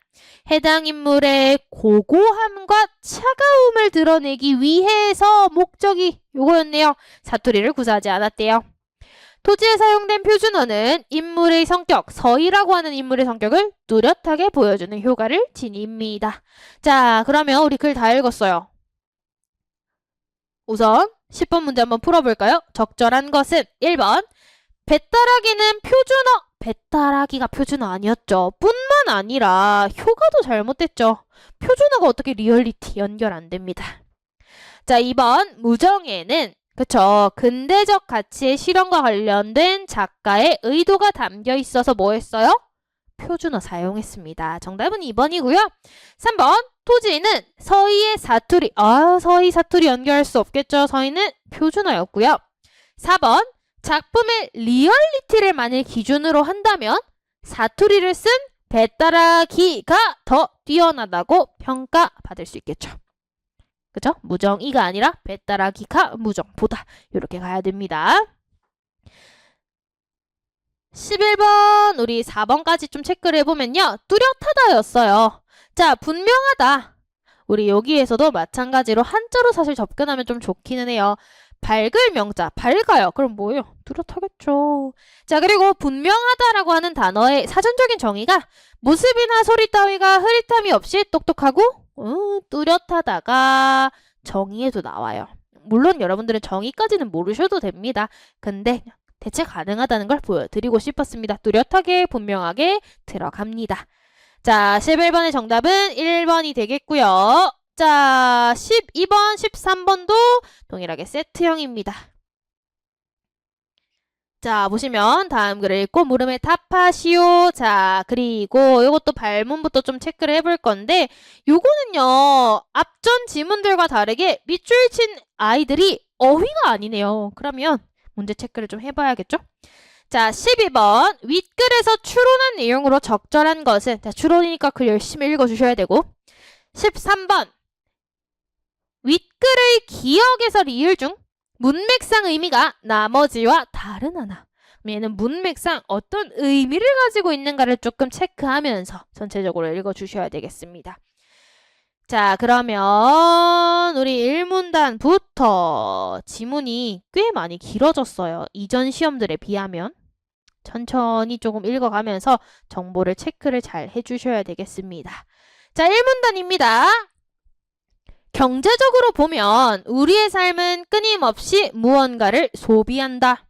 S1: 해당 인물의 고고함과 차가움을 드러내기 위해서 목적이 요거였네요. 사투리를 구사하지 않았대요. 토지에 사용된 표준어는 인물의 성격, 서희라고 하는 인물의 성격을 뚜렷하게 보여주는 효과를 지닙니다. 자, 그러면 우리 글 다 읽었어요. 우선 10번 문제 한번 풀어볼까요? 적절한 것은 1번 배따라기는 표준어, 배따라기가 표준어 아니었죠. 뿐만 아니라 효과도 잘못됐죠. 표준어가 어떻게 리얼리티 연결 안 됩니다. 자, 2번 무정에는 그쵸. 근대적 가치의 실현과 관련된 작가의 의도가 담겨 있어서 뭐 했어요? 표준어 사용했습니다. 정답은 2번이고요. 3번 토지는 서희의 사투리. 서희 사투리 연결할 수 없겠죠. 서희는 표준어였고요. 4번 작품의 리얼리티를 만일 기준으로 한다면 사투리를 쓴 배따라기가 더 뛰어나다고 평가받을 수 있겠죠. 그죠? 무정이가 아니라 배따라기가 무정보다 이렇게 가야 됩니다. 11번 우리 4번까지 좀 체크를 해보면요. 뚜렷하다였어요. 자, 분명하다. 우리 여기에서도 마찬가지로 한자로 사실 접근하면 좀 좋기는 해요. 밝을 명자, 밝아요. 그럼 뭐예요? 뚜렷하겠죠. 자, 그리고 분명하다라고 하는 단어의 사전적인 정의가 모습이나 소리 따위가 흐릿함이 없이 똑똑하고 뚜렷하다가 정의에도 나와요. 물론 여러분들은 정의까지는 모르셔도 됩니다. 근데 대체 가능하다는 걸 보여드리고 싶었습니다. 뚜렷하게 분명하게 들어갑니다. 자, 11번의 정답은 1번이 되겠고요. 자, 12번, 13번도 동일하게 세트형입니다. 자, 보시면 다음 글을 읽고 물음에 답하시오. 자, 그리고 이것도 발문부터 좀 체크를 해볼 건데 요거는요. 앞전 지문들과 다르게 밑줄 친 아이들이 어휘가 아니네요. 그러면 문제 체크를 좀 해봐야겠죠? 자, 12번 윗글에서 추론한 내용으로 적절한 것은 자, 추론이니까 글 열심히 읽어주셔야 되고 13번 윗글의 기억에서 리을 중 문맥상 의미가 나머지와 다른 하나. 얘는 문맥상 어떤 의미를 가지고 있는가를 조금 체크하면서 전체적으로 읽어주셔야 되겠습니다. 자, 그러면 우리 1문단부터 지문이 꽤 많이 길어졌어요. 이전 시험들에 비하면. 천천히 조금 읽어가면서 정보를 체크를 잘 해주셔야 되겠습니다. 자, 1문단입니다. 경제적으로 보면 우리의 삶은 끊임없이 무언가를 소비한다.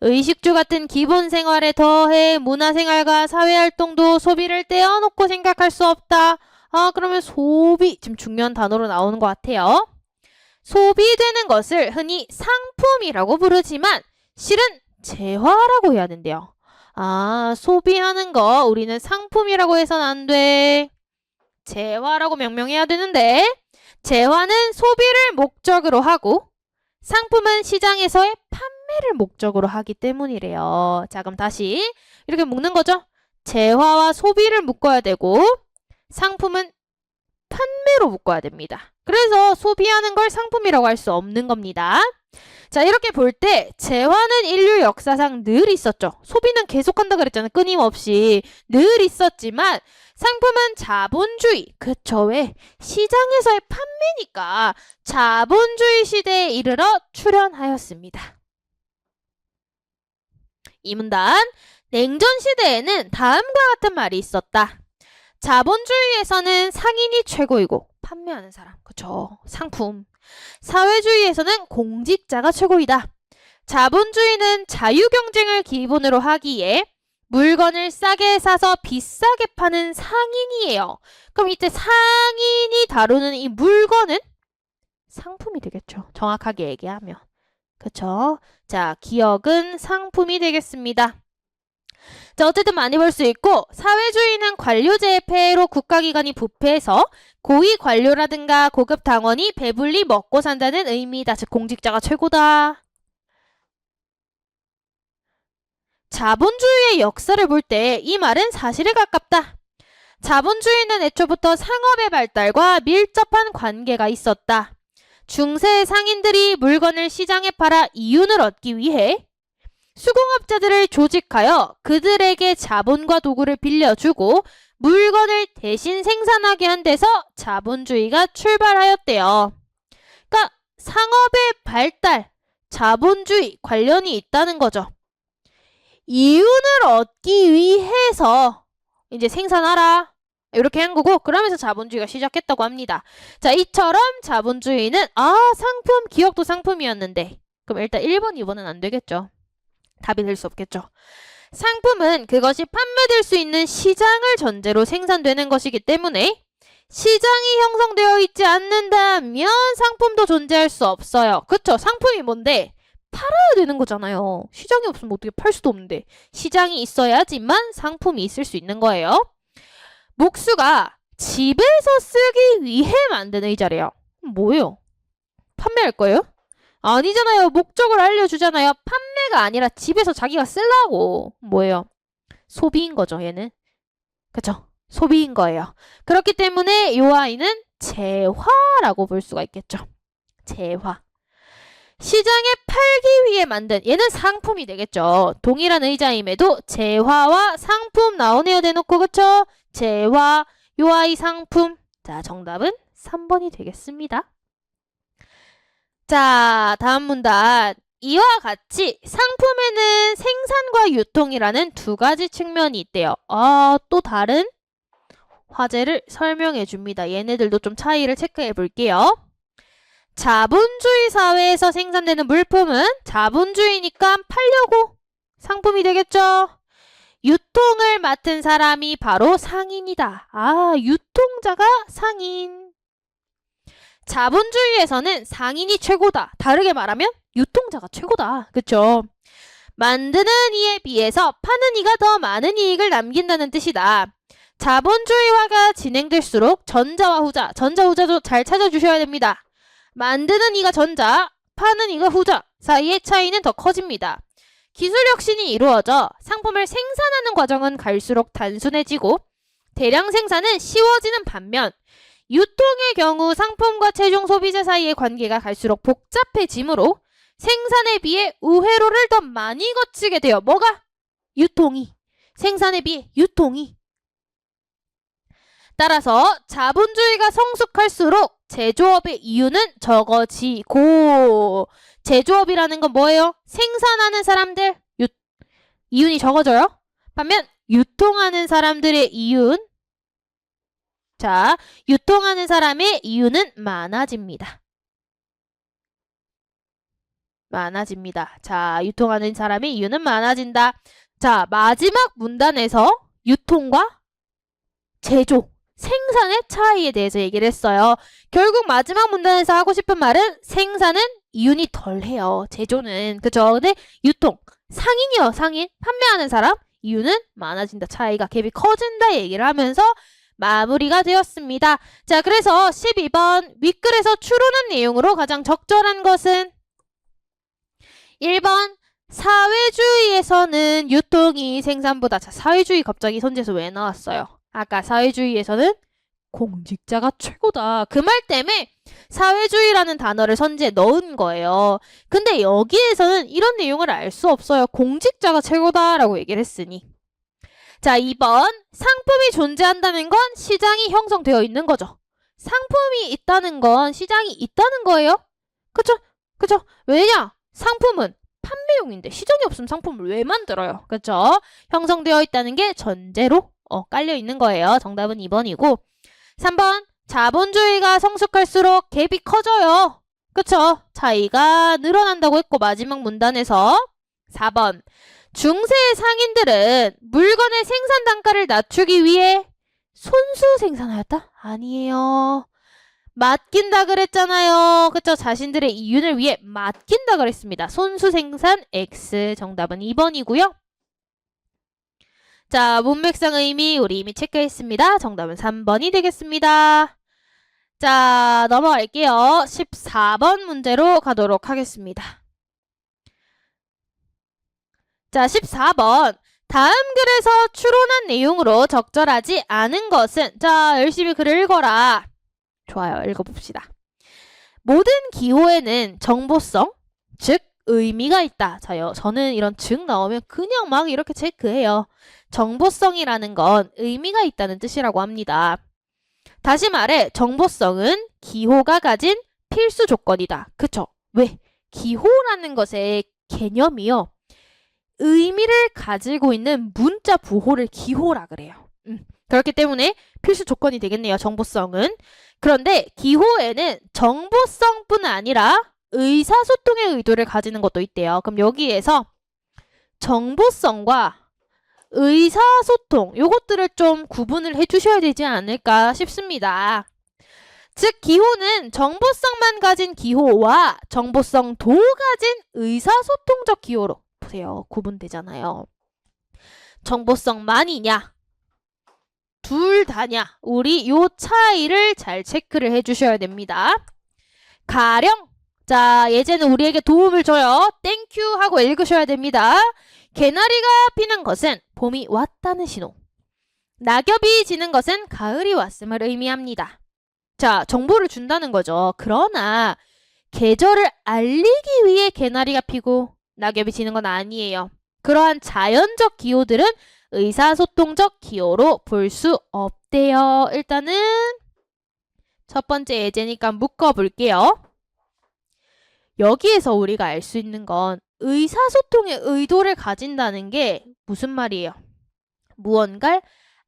S1: 의식주 같은 기본 생활에 더해 문화생활과 사회활동도 소비를 떼어놓고 생각할 수 없다. 그러면 소비, 지금 중요한 단어로 나오는 것 같아요. 소비되는 것을 흔히 상품이라고 부르지만 실은 재화라고 해야 된대요. 소비하는 거 우리는 상품이라고 해서는 안 돼. 재화라고 명명해야 되는데 재화는 소비를 목적으로 하고 상품은 시장에서의 판매를 목적으로 하기 때문이래요. 자, 그럼 다시 이렇게 묶는 거죠. 재화와 소비를 묶어야 되고 상품은 판매로 묶어야 됩니다. 그래서 소비하는 걸 상품이라고 할 수 없는 겁니다. 자, 이렇게 볼 때 재화는 인류 역사상 늘 있었죠. 소비는 계속한다 그랬잖아요. 끊임없이 늘 있었지만 상품은 자본주의, 그쵸, 왜? 시장에서의 판매니까 자본주의 시대에 이르러 출현하였습니다. 이 문단, 냉전 시대에는 다음과 같은 말이 있었다. 자본주의에서는 상인이 최고이고 판매하는 사람, 그쵸, 상품. 사회주의에서는 공직자가 최고이다. 자본주의는 자유경쟁을 기본으로 하기에 물건을 싸게 사서 비싸게 파는 상인이에요. 그럼 이때 상인이 다루는 이 물건은 상품이 되겠죠. 정확하게 얘기하면. 그쵸? 자, 기억은 상품이 되겠습니다. 자, 어쨌든 많이 볼 수 있고 사회주의는 관료제의 폐해로 국가기관이 부패해서 고위 관료라든가 고급 당원이 배불리 먹고 산다는 의미다. 즉 공직자가 최고다. 자본주의의 역사를 볼 때 이 말은 사실에 가깝다. 자본주의는 애초부터 상업의 발달과 밀접한 관계가 있었다. 중세 상인들이 물건을 시장에 팔아 이윤을 얻기 위해 수공업자들을 조직하여 그들에게 자본과 도구를 빌려주고 물건을 대신 생산하게 한 데서 자본주의가 출발하였대요. 그러니까 상업의 발달, 자본주의 관련이 있다는 거죠. 이윤을 얻기 위해서 이제 생산하라. 이렇게 한 거고 그러면서 자본주의가 시작했다고 합니다. 자, 이처럼 자본주의는 상품, 기억도 상품이었는데 그럼 일단 1번, 2번은 안 되겠죠. 답이 될 수 없겠죠. 상품은 그것이 판매될 수 있는 시장을 전제로 생산되는 것이기 때문에 시장이 형성되어 있지 않는다면 상품도 존재할 수 없어요. 그쵸? 상품이 뭔데? 팔아야 되는 거잖아요. 시장이 없으면 어떻게 팔 수도 없는데. 시장이 있어야지만 상품이 있을 수 있는 거예요. 목수가 집에서 쓰기 위해 만든 의자래요. 뭐예요? 판매할 거예요? 아니잖아요. 목적을 알려주잖아요. 판매가 아니라 집에서 자기가 쓰려고. 뭐예요? 소비인 거죠, 얘는. 그쵸? 소비인 거예요. 그렇기 때문에 이 아이는 재화라고 볼 수가 있겠죠. 재화. 시장에 팔기 위해 만든, 얘는 상품이 되겠죠. 동일한 의자임에도 재화와 상품 나오네요. 대놓고. 그쵸? 재화, 요 아이 상품. 자, 정답은 3번이 되겠습니다. 자, 다음 문단. 이와 같이 상품에는 생산과 유통이라는 두 가지 측면이 있대요. 또 다른 화제를 설명해 줍니다. 얘네들도 좀 차이를 체크해 볼게요. 자본주의 사회에서 생산되는 물품은 자본주의니까 팔려고 상품이 되겠죠. 유통을 맡은 사람이 바로 상인이다. 유통자가 상인. 자본주의에서는 상인이 최고다. 다르게 말하면 유통자가 최고다. 그쵸? 만드는 이에 비해서 파는 이가 더 많은 이익을 남긴다는 뜻이다. 자본주의화가 진행될수록 전자와 후자, 전자 후자도 잘 찾아주셔야 됩니다. 만드는 이가 전자, 파는 이가 후자 사이의 차이는 더 커집니다. 기술 혁신이 이루어져 상품을 생산하는 과정은 갈수록 단순해지고 대량 생산은 쉬워지는 반면 유통의 경우 상품과 최종 소비자 사이의 관계가 갈수록 복잡해지므로 생산에 비해 우회로를 더 많이 거치게 돼요. 뭐가? 유통이. 생산에 비해 유통이. 따라서 자본주의가 성숙할수록 제조업의 이윤은 적어지고, 제조업이라는 건 뭐예요? 생산하는 사람들 이윤이 적어져요. 반면 유통하는 사람들의 이윤, 자, 유통하는 사람의 이윤은 많아집니다. 많아집니다. 자, 유통하는 사람의 이윤은 많아진다. 자, 마지막 문단에서 유통과 제조, 생산의 차이에 대해서 얘기를 했어요. 결국 마지막 문단에서 하고 싶은 말은 생산은 이윤이 덜해요. 제조는. 그죠? 근데 유통, 상인이요. 상인. 판매하는 사람. 이윤은 많아진다. 차이가, 갭이 커진다 얘기를 하면서 마무리가 되었습니다. 자, 그래서 12번 윗글에서 추론한 내용으로 가장 적절한 것은 1번 사회주의에서는 유통이 생산보다, 자, 사회주의 갑자기 선지에서 왜 나왔어요? 아까 사회주의에서는 공직자가 최고다. 그 말 때문에 사회주의라는 단어를 선지에 넣은 거예요. 근데 여기에서는 이런 내용을 알 수 없어요. 공직자가 최고다라고 얘기를 했으니. 자, 2번 상품이 존재한다는 건 시장이 형성되어 있는 거죠. 상품이 있다는 건 시장이 있다는 거예요. 그쵸? 그쵸? 왜냐? 상품은 판매용인데 시장이 없으면 상품을 왜 만들어요? 그쵸? 형성되어 있다는 게 전제로 깔려 있는 거예요. 정답은 2번이고 3번 자본주의가 성숙할수록 갭이 커져요. 그쵸? 차이가 늘어난다고 했고 마지막 문단에서 4번 중세 상인들은 물건의 생산 단가를 낮추기 위해 손수 생산하였다? 아니에요. 맡긴다 그랬잖아요. 그쵸? 자신들의 이윤을 위해 맡긴다 그랬습니다. 손수 생산 X. 정답은 2번이고요. 자, 문맥상 의미 우리 이미 체크했습니다. 정답은 3번이 되겠습니다. 자, 넘어갈게요. 14번 문제로 가도록 하겠습니다. 자, 14번. 다음 글에서 추론한 내용으로 적절하지 않은 것은, 자, 열심히 글을 읽어라. 좋아요. 읽어봅시다. 모든 기호에는 정보성, 즉 의미가 있다. 자요. 저는 이런 즉 나오면 그냥 막 이렇게 체크해요. 정보성이라는 건 의미가 있다는 뜻이라고 합니다. 다시 말해 정보성은 기호가 가진 필수 조건이다. 그쵸? 왜? 기호라는 것의 개념이요. 의미를 가지고 있는 문자 부호를 기호라 그래요. 그렇기 때문에 필수 조건이 되겠네요. 정보성은. 그런데 기호에는 정보성뿐 아니라 의사소통의 의도를 가지는 것도 있대요. 그럼 여기에서 정보성과 의사소통, 요것들을 좀 구분을 해주셔야 되지 않을까 싶습니다. 즉, 기호는 정보성만 가진 기호와 정보성 도 가진 의사소통적 기호로 보세요. 구분되잖아요. 정보성만이냐, 둘 다냐, 우리 요 차이를 잘 체크를 해주셔야 됩니다. 가령, 자, 예제는 우리에게 도움을 줘요. 땡큐 하고 읽으셔야 됩니다. 개나리가 피는 것은 봄이 왔다는 신호. 낙엽이 지는 것은 가을이 왔음을 의미합니다. 자, 정보를 준다는 거죠. 그러나 계절을 알리기 위해 개나리가 피고 낙엽이 지는 건 아니에요. 그러한 자연적 기호들은 의사소통적 기호로 볼 수 없대요. 일단은 첫 번째 예제니까 묶어볼게요. 여기에서 우리가 알 수 있는 건 의사소통의 의도를 가진다는 게 무슨 말이에요? 무언가를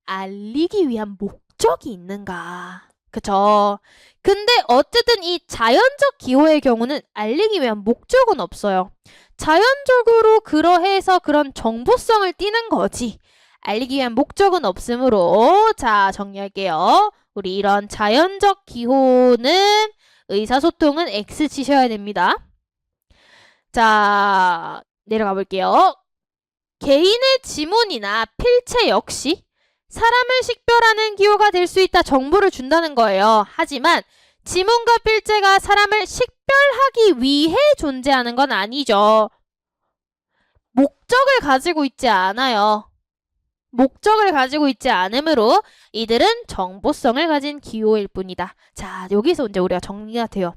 S1: 알리기 위한 목적이 있는가? 그쵸? 근데 어쨌든 이 자연적 기호의 경우는 알리기 위한 목적은 없어요. 자연적으로 그러해서 그런 정보성을 띠는 거지. 알리기 위한 목적은 없으므로, 자, 정리할게요. 우리 이런 자연적 기호는 의사소통은 X 치셔야 됩니다. 자, 내려가 볼게요. 개인의 지문이나 필체 역시 사람을 식별하는 기호가 될 수 있다. 정보를 준다는 거예요. 하지만 지문과 필체가 사람을 식별하기 위해 존재하는 건 아니죠. 목적을 가지고 있지 않아요. 목적을 가지고 있지 않으므로 이들은 정보성을 가진 기호일 뿐이다. 자, 여기서 이제 우리가 정리가 돼요.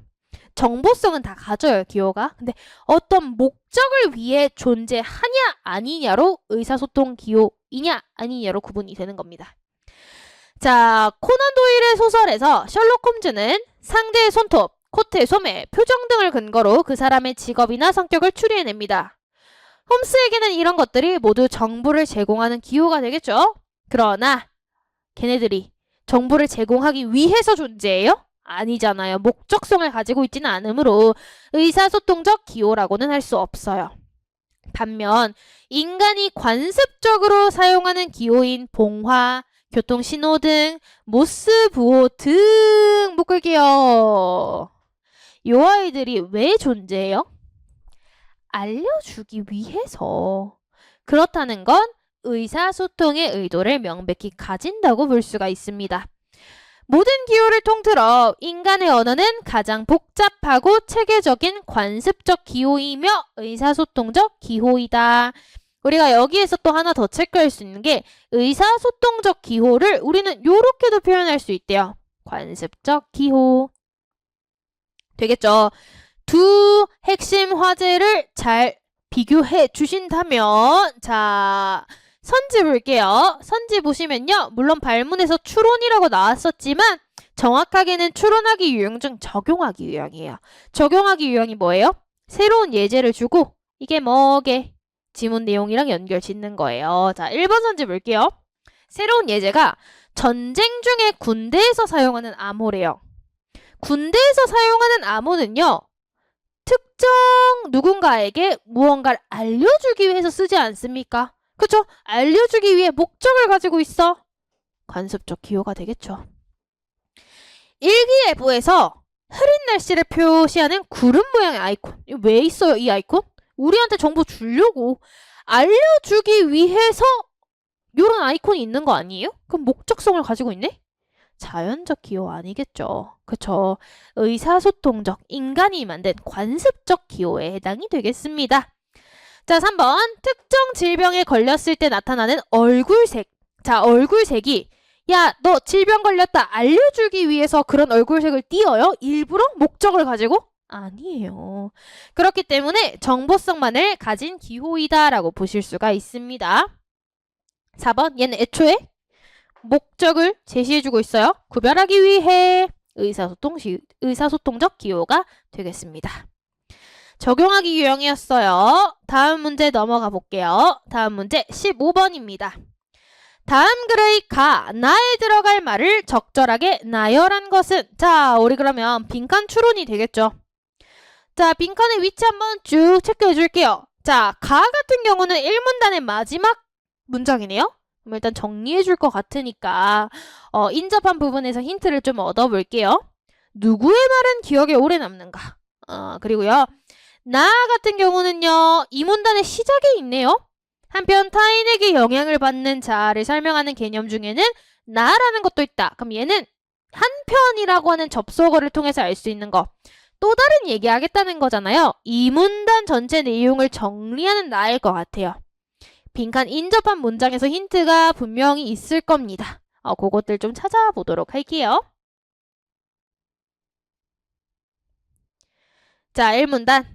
S1: 정보성은 다 가져요, 기호가. 근데 어떤 목적을 위해 존재하냐 아니냐로 의사소통 기호이냐 아니냐로 구분이 되는 겁니다. 자, 코난 도일의 소설에서 셜록 홈즈는 상대의 손톱, 코트의 소매, 표정 등을 근거로 그 사람의 직업이나 성격을 추리해냅니다. 홈스에게는 이런 것들이 모두 정보를 제공하는 기호가 되겠죠. 그러나 걔네들이 정보를 제공하기 위해서 존재해요? 아니잖아요. 목적성을 가지고 있지는 않으므로 의사소통적 기호라고는 할 수 없어요. 반면 인간이 관습적으로 사용하는 기호인 봉화, 교통신호등, 모스 부호 등 묶을게요. 요 아이들이 왜 존재해요? 알려주기 위해서. 그렇다는 건 의사소통의 의도를 명백히 가진다고 볼 수가 있습니다. 모든 기호를 통틀어 인간의 언어는 가장 복잡하고 체계적인 관습적 기호이며 의사소통적 기호이다. 우리가 여기에서 또 하나 더 체크할 수 있는 게 의사소통적 기호를 우리는 이렇게도 표현할 수 있대요. 관습적 기호. 되겠죠? 두 핵심 화제를 잘 비교해 주신다면, 자, 선지 볼게요. 선지 보시면요. 물론 발문에서 추론이라고 나왔었지만 정확하게는 추론하기 유형 중 적용하기 유형이에요. 적용하기 유형이 뭐예요? 새로운 예제를 주고 이게 뭐게? 지문 내용이랑 연결 짓는 거예요. 자, 1번 선지 볼게요. 새로운 예제가 전쟁 중에 군대에서 사용하는 암호래요. 군대에서 사용하는 암호는요. 특정 누군가에게 무언가를 알려주기 위해서 쓰지 않습니까? 그쵸? 알려주기 위해 목적을 가지고 있어. 관습적 기호가 되겠죠. 일기예보에서 흐린 날씨를 표시하는 구름 모양의 아이콘. 왜 있어요, 이 아이콘? 우리한테 정보 주려고 알려주기 위해서 이런 아이콘이 있는 거 아니에요? 그럼 목적성을 가지고 있네? 자연적 기호 아니겠죠. 그쵸? 의사소통적, 인간이 만든 관습적 기호에 해당이 되겠습니다. 자, 3번. 특정 질병에 걸렸을 때 나타나는 얼굴색. 자, 얼굴색이 야, 너 질병 걸렸다 알려주기 위해서 그런 얼굴색을 띄어요? 일부러 목적을 가지고? 아니에요. 그렇기 때문에 정보성만을 가진 기호이다라고 보실 수가 있습니다. 4번. 얘는 애초에 목적을 제시해주고 있어요. 구별하기 위해 의사소통적 기호가 되겠습니다. 적용하기 유형이었어요. 다음 문제 넘어가 볼게요. 다음 문제 15번입니다. 다음 글의 가, 나에 들어갈 말을 적절하게 나열한 것은? 자, 우리 그러면 빈칸 추론이 되겠죠. 자, 빈칸의 위치 한번 쭉 체크해 줄게요. 자, 가 같은 경우는 1문단의 마지막 문장이네요. 그럼 일단 정리해 줄 것 같으니까 인접한 부분에서 힌트를 좀 얻어볼게요. 누구의 말은 기억에 오래 남는가? 그리고요. 나 같은 경우는요. 이 문단의 시작에 있네요. 한편 타인에게 영향을 받는 자아를 설명하는 개념 중에는 나라는 것도 있다. 그럼 얘는 한편이라고 하는 접속어를 통해서 알 수 있는 거. 또 다른 얘기하겠다는 거잖아요. 이 문단 전체 내용을 정리하는 나일 것 같아요. 빈칸 인접한 문장에서 힌트가 분명히 있을 겁니다. 그것들 좀 찾아보도록 할게요. 자, 1문단.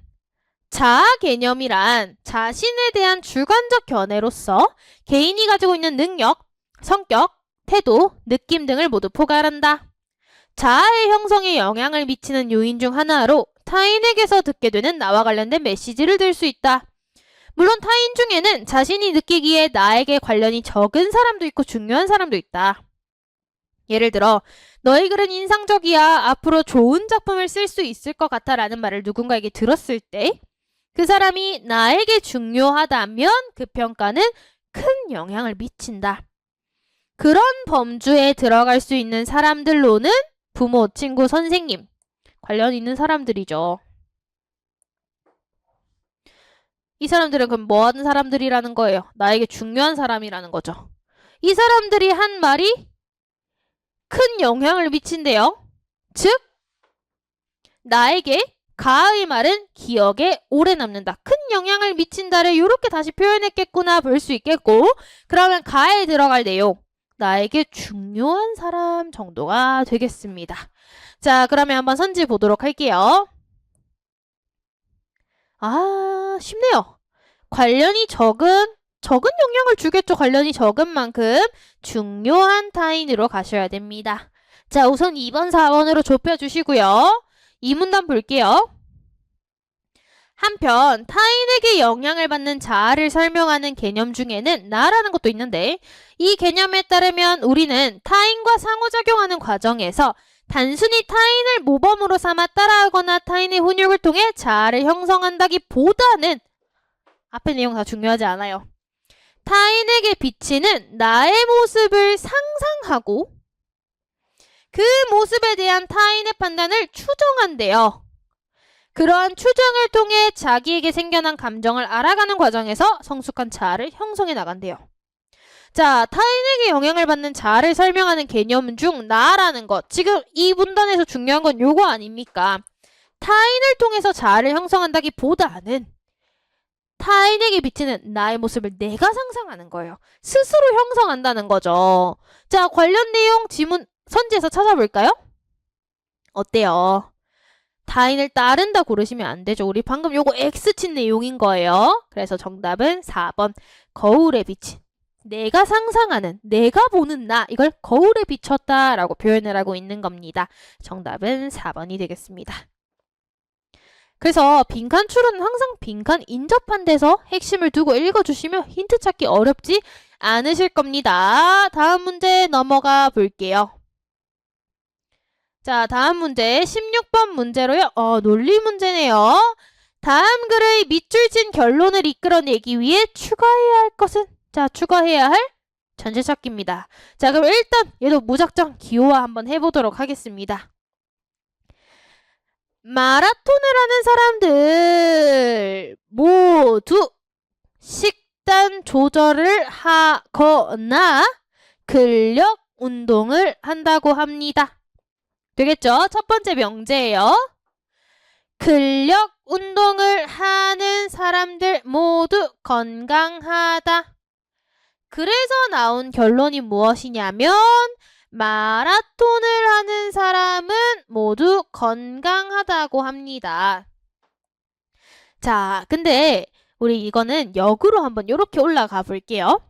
S1: 자아 개념이란 자신에 대한 주관적 견해로서 개인이 가지고 있는 능력, 성격, 태도, 느낌 등을 모두 포괄한다. 자아의 형성에 영향을 미치는 요인 중 하나로 타인에게서 듣게 되는 나와 관련된 메시지를 들 수 있다. 물론 타인 중에는 자신이 느끼기에 나에게 관련이 적은 사람도 있고 중요한 사람도 있다. 예를 들어 너의 글은 인상적이야. 앞으로 좋은 작품을 쓸 수 있을 것 같아 라는 말을 누군가에게 들었을 때 그 사람이 나에게 중요하다면 그 평가는 큰 영향을 미친다. 그런 범주에 들어갈 수 있는 사람들로는 부모, 친구, 선생님 관련 있는 사람들이죠. 이 사람들은 그럼 뭐 하는 사람들이라는 거예요? 나에게 중요한 사람이라는 거죠. 이 사람들이 한 말이 큰 영향을 미친대요. 즉 나에게 가의 말은 기억에 오래 남는다. 큰 영향을 미친다를 이렇게 다시 표현했겠구나 볼 수 있겠고, 그러면 가에 들어갈 내용 나에게 중요한 사람 정도가 되겠습니다. 자, 그러면 한번 선지 보도록 할게요. 쉽네요. 관련이 적은 영향을 주겠죠. 관련이 적은 만큼 중요한 타인으로 가셔야 됩니다. 자, 우선 2번, 4번으로 좁혀주시고요. 이 문단 볼게요. 한편 타인에게 영향을 받는 자아를 설명하는 개념 중에는 나라는 것도 있는데 이 개념에 따르면 우리는 타인과 상호작용하는 과정에서 단순히 타인을 모범으로 삼아 따라하거나 타인의 훈육을 통해 자아를 형성한다기보다는 앞에 내용 다 중요하지 않아요. 타인에게 비치는 나의 모습을 상상하고 그 모습에 대한 타인의 판단을 추정한대요. 그러한 추정을 통해 자기에게 생겨난 감정을 알아가는 과정에서 성숙한 자아를 형성해 나간대요. 자, 타인에게 영향을 받는 자아를 설명하는 개념 중 나라는 것. 지금 이 문단에서 중요한 건 요거 아닙니까? 타인을 통해서 자아를 형성한다기보다는 타인에게 비치는 나의 모습을 내가 상상하는 거예요. 스스로 형성한다는 거죠. 자, 관련 내용 지문 선지에서 찾아볼까요? 어때요? 타인을 따른다 고르시면 안 되죠. 우리 방금 요거 X 친 내용인 거예요. 그래서 정답은 4번. 거울에 비친. 내가 상상하는, 내가 보는 나, 이걸 거울에 비췄다 라고 표현을 하고 있는 겁니다. 정답은 4번이 되겠습니다. 그래서 빈칸 추론은 항상 빈칸 인접한 데서 핵심을 두고 읽어주시면 힌트 찾기 어렵지 않으실 겁니다. 다음 문제 넘어가 볼게요. 자, 다음 문제 16번 문제로요. 논리 문제네요. 다음 글의 밑줄 친 결론을 이끌어내기 위해 추가해야 할 것은? 자, 추가해야 할 전체 찾기입니다. 자, 그럼 일단 얘도 무작정 기호화 한번 해보도록 하겠습니다. 마라톤을 하는 사람들 모두 식단 조절을 하거나 근력 운동을 한다고 합니다. 되겠죠? 첫 번째 명제예요. 근력 운동을 하는 사람들 모두 건강하다. 그래서 나온 결론이 무엇이냐면 마라톤을 하는 사람은 모두 건강하다고 합니다. 자, 근데 우리 이거는 역으로 한번 이렇게 올라가 볼게요.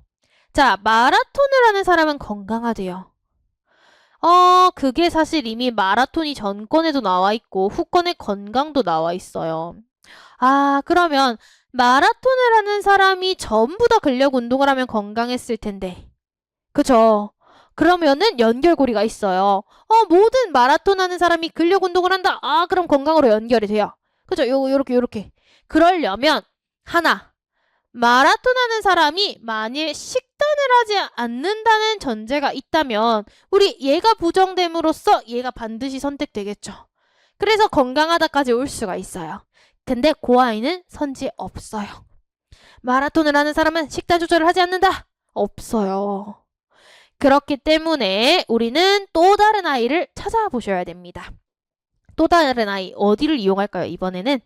S1: 자, 마라톤을 하는 사람은 건강하대요. 그게 사실 이미 마라톤이 전권에도 나와 있고 후권의 건강도 나와 있어요. 그러면 마라톤을 하는 사람이 전부 다 근력 운동을 하면 건강했을 텐데. 그죠? 그러면은 연결고리가 있어요. 모든 마라톤 하는 사람이 근력 운동을 한다. 그럼 건강으로 연결이 돼요. 그죠? 요렇게. 그러려면 하나, 마라톤 하는 사람이 만일 식단을 하지 않는다는 전제가 있다면 우리 얘가 부정됨으로써 얘가 반드시 선택되겠죠. 그래서 건강하다까지 올 수가 있어요. 근데 그 아이는 선지 없어요. 마라톤을 하는 사람은 식단 조절을 하지 않는다? 없어요. 그렇기 때문에 우리는 또 다른 아이를 찾아보셔야 됩니다. 또 다른 아이 어디를 이용할까요? 이번에는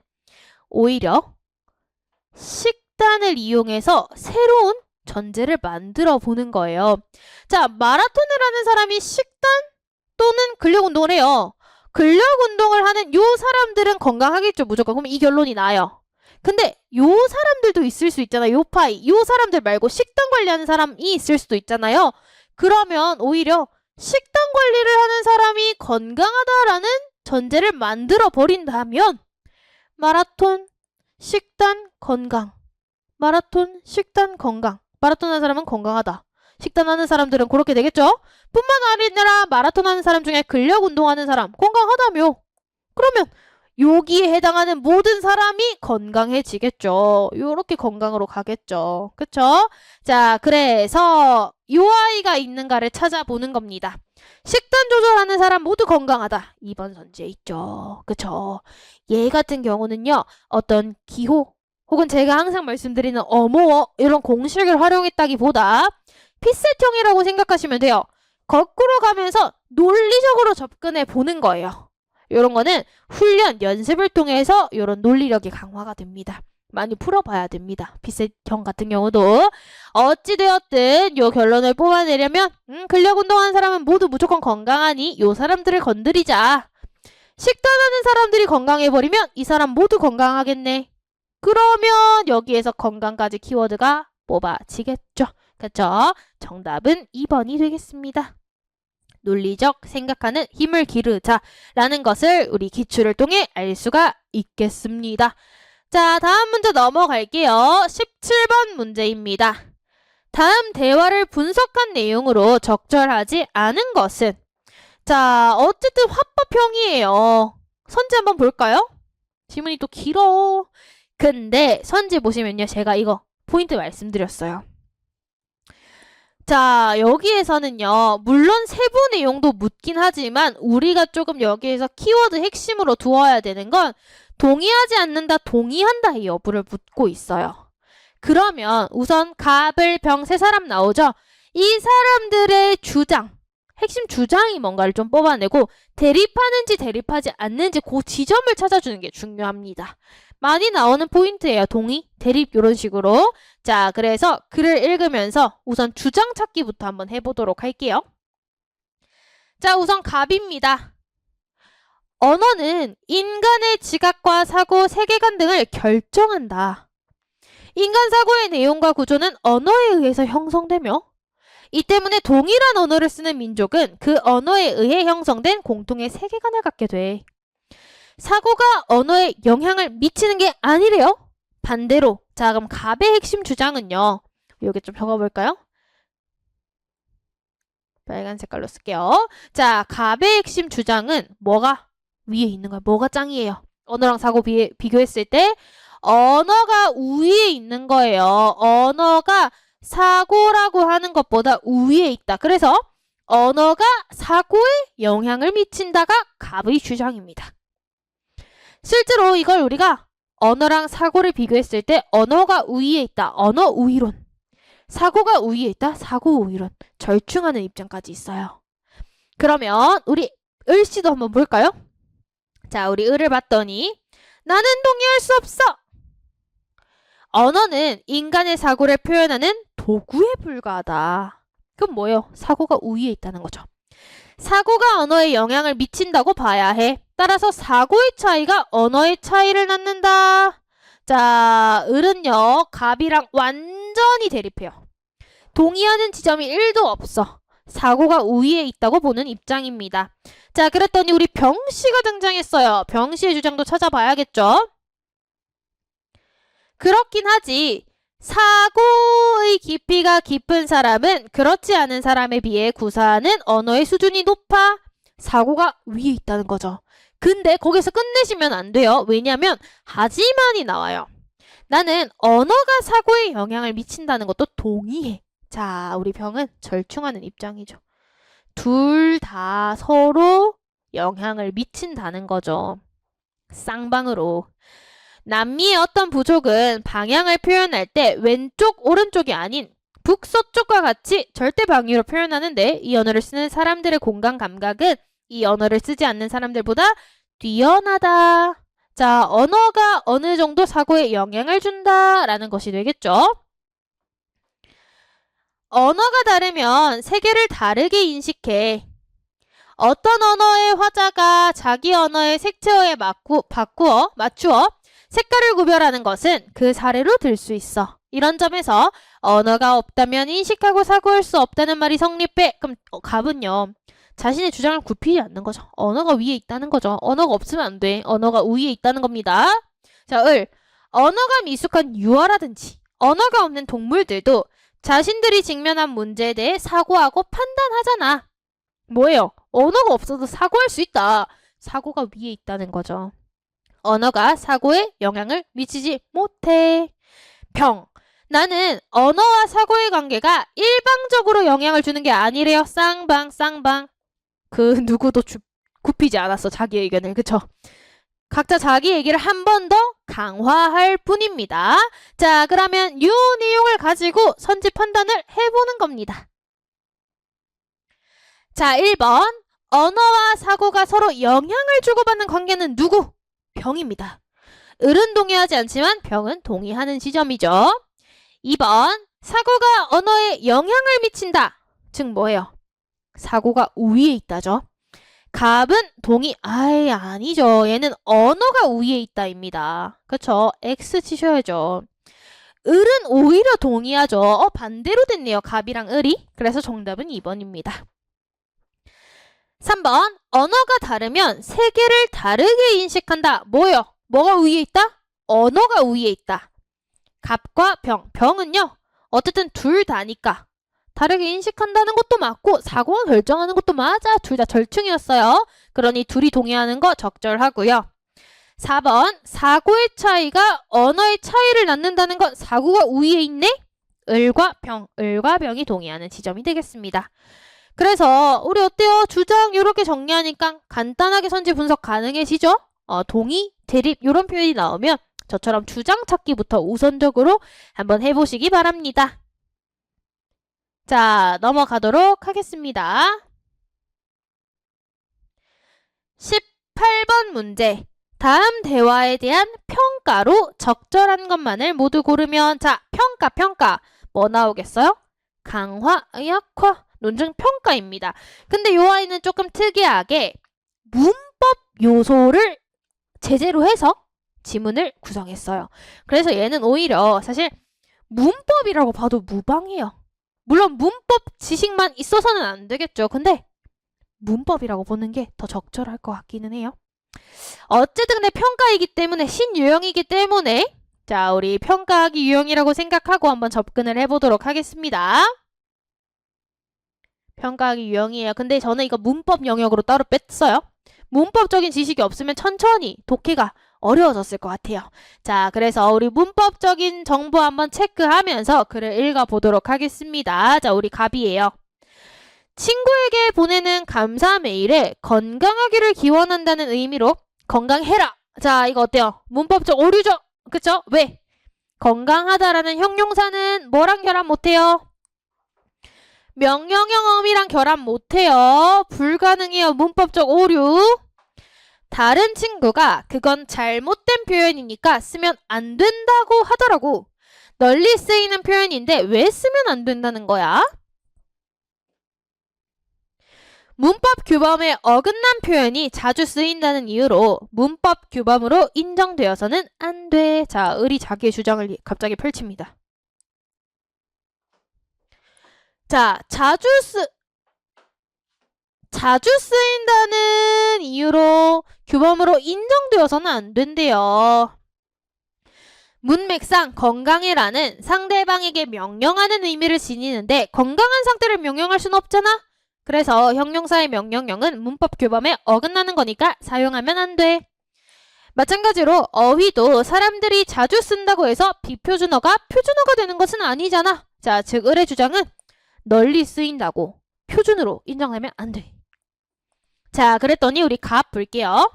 S1: 오히려 식단을 이용해서 새로운 전제를 만들어 보는 거예요. 자, 마라톤을 하는 사람이 식단 또는 근력 운동을 해요. 근력 운동을 하는 요 사람들은 건강하겠죠, 무조건. 그럼 이 결론이 나요. 근데 요 사람들도 있을 수 있잖아요. 요 파이, 요 사람들 말고 식단 관리하는 사람이 있을 수도 있잖아요. 그러면 오히려 식단 관리를 하는 사람이 건강하다라는 전제를 만들어 버린다면 마라톤, 식단, 건강. 마라톤, 식단, 건강. 마라톤 하는 사람은 건강하다. 식단 하는 사람들은 그렇게 되겠죠? 뿐만 아니라 마라톤 하는 사람 중에 근력 운동하는 사람 건강하다며. 그러면 여기에 해당하는 모든 사람이 건강해지겠죠. 요렇게 건강으로 가겠죠. 그쵸? 자, 그래서 요 아이가 있는가를 찾아보는 겁니다. 식단 조절하는 사람 모두 건강하다. 2번 선지에 있죠. 그쵸? 얘 같은 경우는요. 어떤 기호 혹은 제가 항상 말씀드리는 어모어 이런 공식을 활용했다기보다 피셋형이라고 생각하시면 돼요. 거꾸로 가면서 논리적으로 접근해 보는 거예요. 이런 거는 훈련, 연습을 통해서 이런 논리력이 강화가 됩니다. 많이 풀어봐야 됩니다. 피셋형 같은 경우도 어찌되었든 요 결론을 뽑아내려면 근력 운동하는 사람은 모두 무조건 건강하니 요 사람들을 건드리자. 식단하는 사람들이 건강해버리면 이 사람 모두 건강하겠네. 그러면 여기에서 건강까지 키워드가 뽑아지겠죠. 그쵸? 정답은 2번이 되겠습니다. 논리적 생각하는 힘을 기르자 라는 것을 우리 기출을 통해 알 수가 있겠습니다. 자, 다음 문제 넘어갈게요. 17번 문제입니다. 다음 대화를 분석한 내용으로 적절하지 않은 것은? 자, 어쨌든 화법형이에요. 선지 한번 볼까요? 지문이 또 길어. 근데 선지 보시면요. 제가 이거 포인트 말씀드렸어요. 자, 여기에서는요. 물론 세부 내용도 묻긴 하지만 우리가 조금 여기에서 키워드 핵심으로 두어야 되는 건 동의하지 않는다, 동의한다의 여부를 묻고 있어요. 그러면 우선 갑을 병 세 사람 나오죠. 이 사람들의 주장, 핵심 주장이 뭔가를 좀 뽑아내고 대립하는지 대립하지 않는지 그 지점을 찾아주는 게 중요합니다. 많이 나오는 포인트예요. 동의, 대립 이런 식으로. 자, 그래서 글을 읽으면서 우선 주장 찾기부터 한번 해보도록 할게요. 자, 우선 갑입니다. 언어는 인간의 지각과 사고, 세계관 등을 결정한다. 인간 사고의 내용과 구조는 언어에 의해서 형성되며 이 때문에 동일한 언어를 쓰는 민족은 그 언어에 의해 형성된 공통의 세계관을 갖게 돼. 사고가 언어에 영향을 미치는 게 아니래요. 반대로. 자, 그럼 갑의 핵심 주장은요. 여기 좀 적어볼까요? 빨간 색깔로 쓸게요. 자, 갑의 핵심 주장은 뭐가 위에 있는 거야? 뭐가 짱이에요? 언어랑 사고 비교했을 때 언어가 우위에 있는 거예요. 언어가 사고라고 하는 것보다 우위에 있다. 그래서 언어가 사고에 영향을 미친다가 갑의 주장입니다. 실제로 이걸 우리가 언어랑 사고를 비교했을 때 언어가 우위에 있다. 언어 우위론. 사고가 우위에 있다. 사고 우위론. 절충하는 입장까지 있어요. 그러면 우리 을씨도 한번 볼까요? 자, 우리 을을 봤더니 나는 동의할 수 없어. 언어는 인간의 사고를 표현하는 도구에 불과하다. 그럼 뭐예요? 사고가 우위에 있다는 거죠. 사고가 언어에 영향을 미친다고 봐야 해. 따라서 사고의 차이가 언어의 차이를 낳는다. 자, 을은요. 갑이랑 완전히 대립해요. 동의하는 지점이 1도 없어. 사고가 우위에 있다고 보는 입장입니다. 자, 그랬더니 우리 병씨가 등장했어요. 병씨의 주장도 찾아봐야겠죠. 그렇긴 하지. 사고의 깊이가 깊은 사람은 그렇지 않은 사람에 비해 구사하는 언어의 수준이 높아 사고가 위에 있다는 거죠. 근데 거기서 끝내시면 안 돼요. 왜냐면 하지만이 나와요. 나는 언어가 사고에 영향을 미친다는 것도 동의해. 자, 우리 병은 절충하는 입장이죠. 둘 다 서로 영향을 미친다는 거죠. 쌍방으로. 남미의 어떤 부족은 방향을 표현할 때 왼쪽, 오른쪽이 아닌 북서쪽과 같이 절대 방위로 표현하는데 이 언어를 쓰는 사람들의 공간 감각은 이 언어를 쓰지 않는 사람들보다 뛰어나다. 자, 언어가 어느 정도 사고에 영향을 준다라는 것이 되겠죠. 언어가 다르면 세계를 다르게 인식해. 어떤 언어의 화자가 자기 언어의 색채어에 맞추어 색깔을 구별하는 것은 그 사례로 들 수 있어. 이런 점에서 언어가 없다면 인식하고 사고할 수 없다는 말이 성립해. 그럼 갑은요. 자신의 주장을 굽히지 않는 거죠. 언어가 위에 있다는 거죠. 언어가 없으면 안 돼. 언어가 우위에 있다는 겁니다. 자, 언어가 미숙한 유아라든지 언어가 없는 동물들도 자신들이 직면한 문제에 대해 사고하고 판단하잖아. 뭐예요? 언어가 없어도 사고할 수 있다. 사고가 위에 있다는 거죠. 언어가 사고에 영향을 미치지 못해. 병. 나는 언어와 사고의 관계가 일방적으로 영향을 주는 게 아니래요. 쌍방. 그 누구도 굽히지 않았어. 자기 의견을. 그쵸? 각자 자기 얘기를 한 번 더 강화할 뿐입니다. 자, 그러면 이 내용을 가지고 선지 판단을 해보는 겁니다. 자, 1번. 언어와 사고가 서로 영향을 주고받는 관계는 누구? 병입니다. 을은 동의하지 않지만 병은 동의하는 지점이죠. 2번. 사고가 언어에 영향을 미친다. 즉 뭐예요? 사고가 우위에 있다죠. 갑은 아니죠. 얘는 언어가 우위에 있다입니다. 그쵸? X 치셔야죠. 을은 오히려 동의하죠. 반대로 됐네요. 갑이랑 을이. 그래서 정답은 2번입니다. 3번. 언어가 다르면 세계를 다르게 인식한다. 뭐요? 뭐가 우위에 있다? 언어가 우위에 있다. 갑과 병은요. 어쨌든 둘 다니까 다르게 인식한다는 것도 맞고 사고가 결정하는 것도 맞아. 둘 다 절충이었어요. 그러니 둘이 동의하는 거 적절하고요. 4번. 사고의 차이가 언어의 차이를 낳는다는 건 사고가 우위에 있네? 을과 병이 동의하는 지점이 되겠습니다. 그래서 우리 어때요? 주장 이렇게 정리하니까 간단하게 선지 분석 가능해지죠? 동의, 대립 이런 표현이 나오면 저처럼 주장 찾기부터 우선적으로 한번 해보시기 바랍니다. 자, 넘어가도록 하겠습니다. 18번 문제. 다음 대화에 대한 평가로 적절한 것만을 모두 고르면 자, 평가. 뭐 나오겠어요? 강화, 약화, 논증 평가입니다. 근데 이 아이는 조금 특이하게 문법 요소를 제재로 해서 지문을 구성했어요. 그래서 얘는 오히려 사실 문법이라고 봐도 무방해요. 물론 문법 지식만 있어서는 안 되겠죠. 근데 문법이라고 보는 게 더 적절할 것 같기는 해요. 어쨌든 근데 평가이기 때문에 신유형이기 때문에 자, 우리 평가하기 유형이라고 생각하고 한번 접근을 해보도록 하겠습니다. 평가하기 유형이에요. 근데 저는 이거 문법 영역으로 따로 뺐어요. 문법적인 지식이 없으면 천천히 독해가 어려워졌을 것 같아요. 자, 그래서 우리 문법적인 정보 한번 체크하면서 글을 읽어보도록 하겠습니다. 자, 우리 갑이에요. 친구에게 보내는 감사 메일에 건강하기를 기원한다는 의미로 건강해라. 자, 이거 어때요? 문법적 오류죠? 그쵸? 왜? 건강하다라는 형용사는 뭐랑 결합 못해요? 명령형 어미랑 결합 못해요. 불가능해요. 문법적 오류. 다른 친구가 그건 잘못된 표현이니까 쓰면 안 된다고 하더라고. 널리 쓰이는 표현인데 왜 쓰면 안 된다는 거야? 문법 규범에 어긋난 표현이 자주 쓰인다는 이유로 문법 규범으로 인정되어서는 안 돼. 자, 을이 자기의 주장을 갑자기 펼칩니다. 자, 자주 쓰인다는 이유로 규범으로 인정되어서는 안 된대요. 문맥상 건강해라는 상대방에게 명령하는 의미를 지니는데 건강한 상태를 명령할 수는 없잖아. 그래서 형용사의 명령형은 문법 규범에 어긋나는 거니까 사용하면 안 돼. 마찬가지로 어휘도 사람들이 자주 쓴다고 해서 비표준어가 표준어가 되는 것은 아니잖아. 자, 즉 을의 주장은 널리 쓰인다고 표준어로 인정하면 안 돼. 자, 그랬더니 우리 갑 볼게요.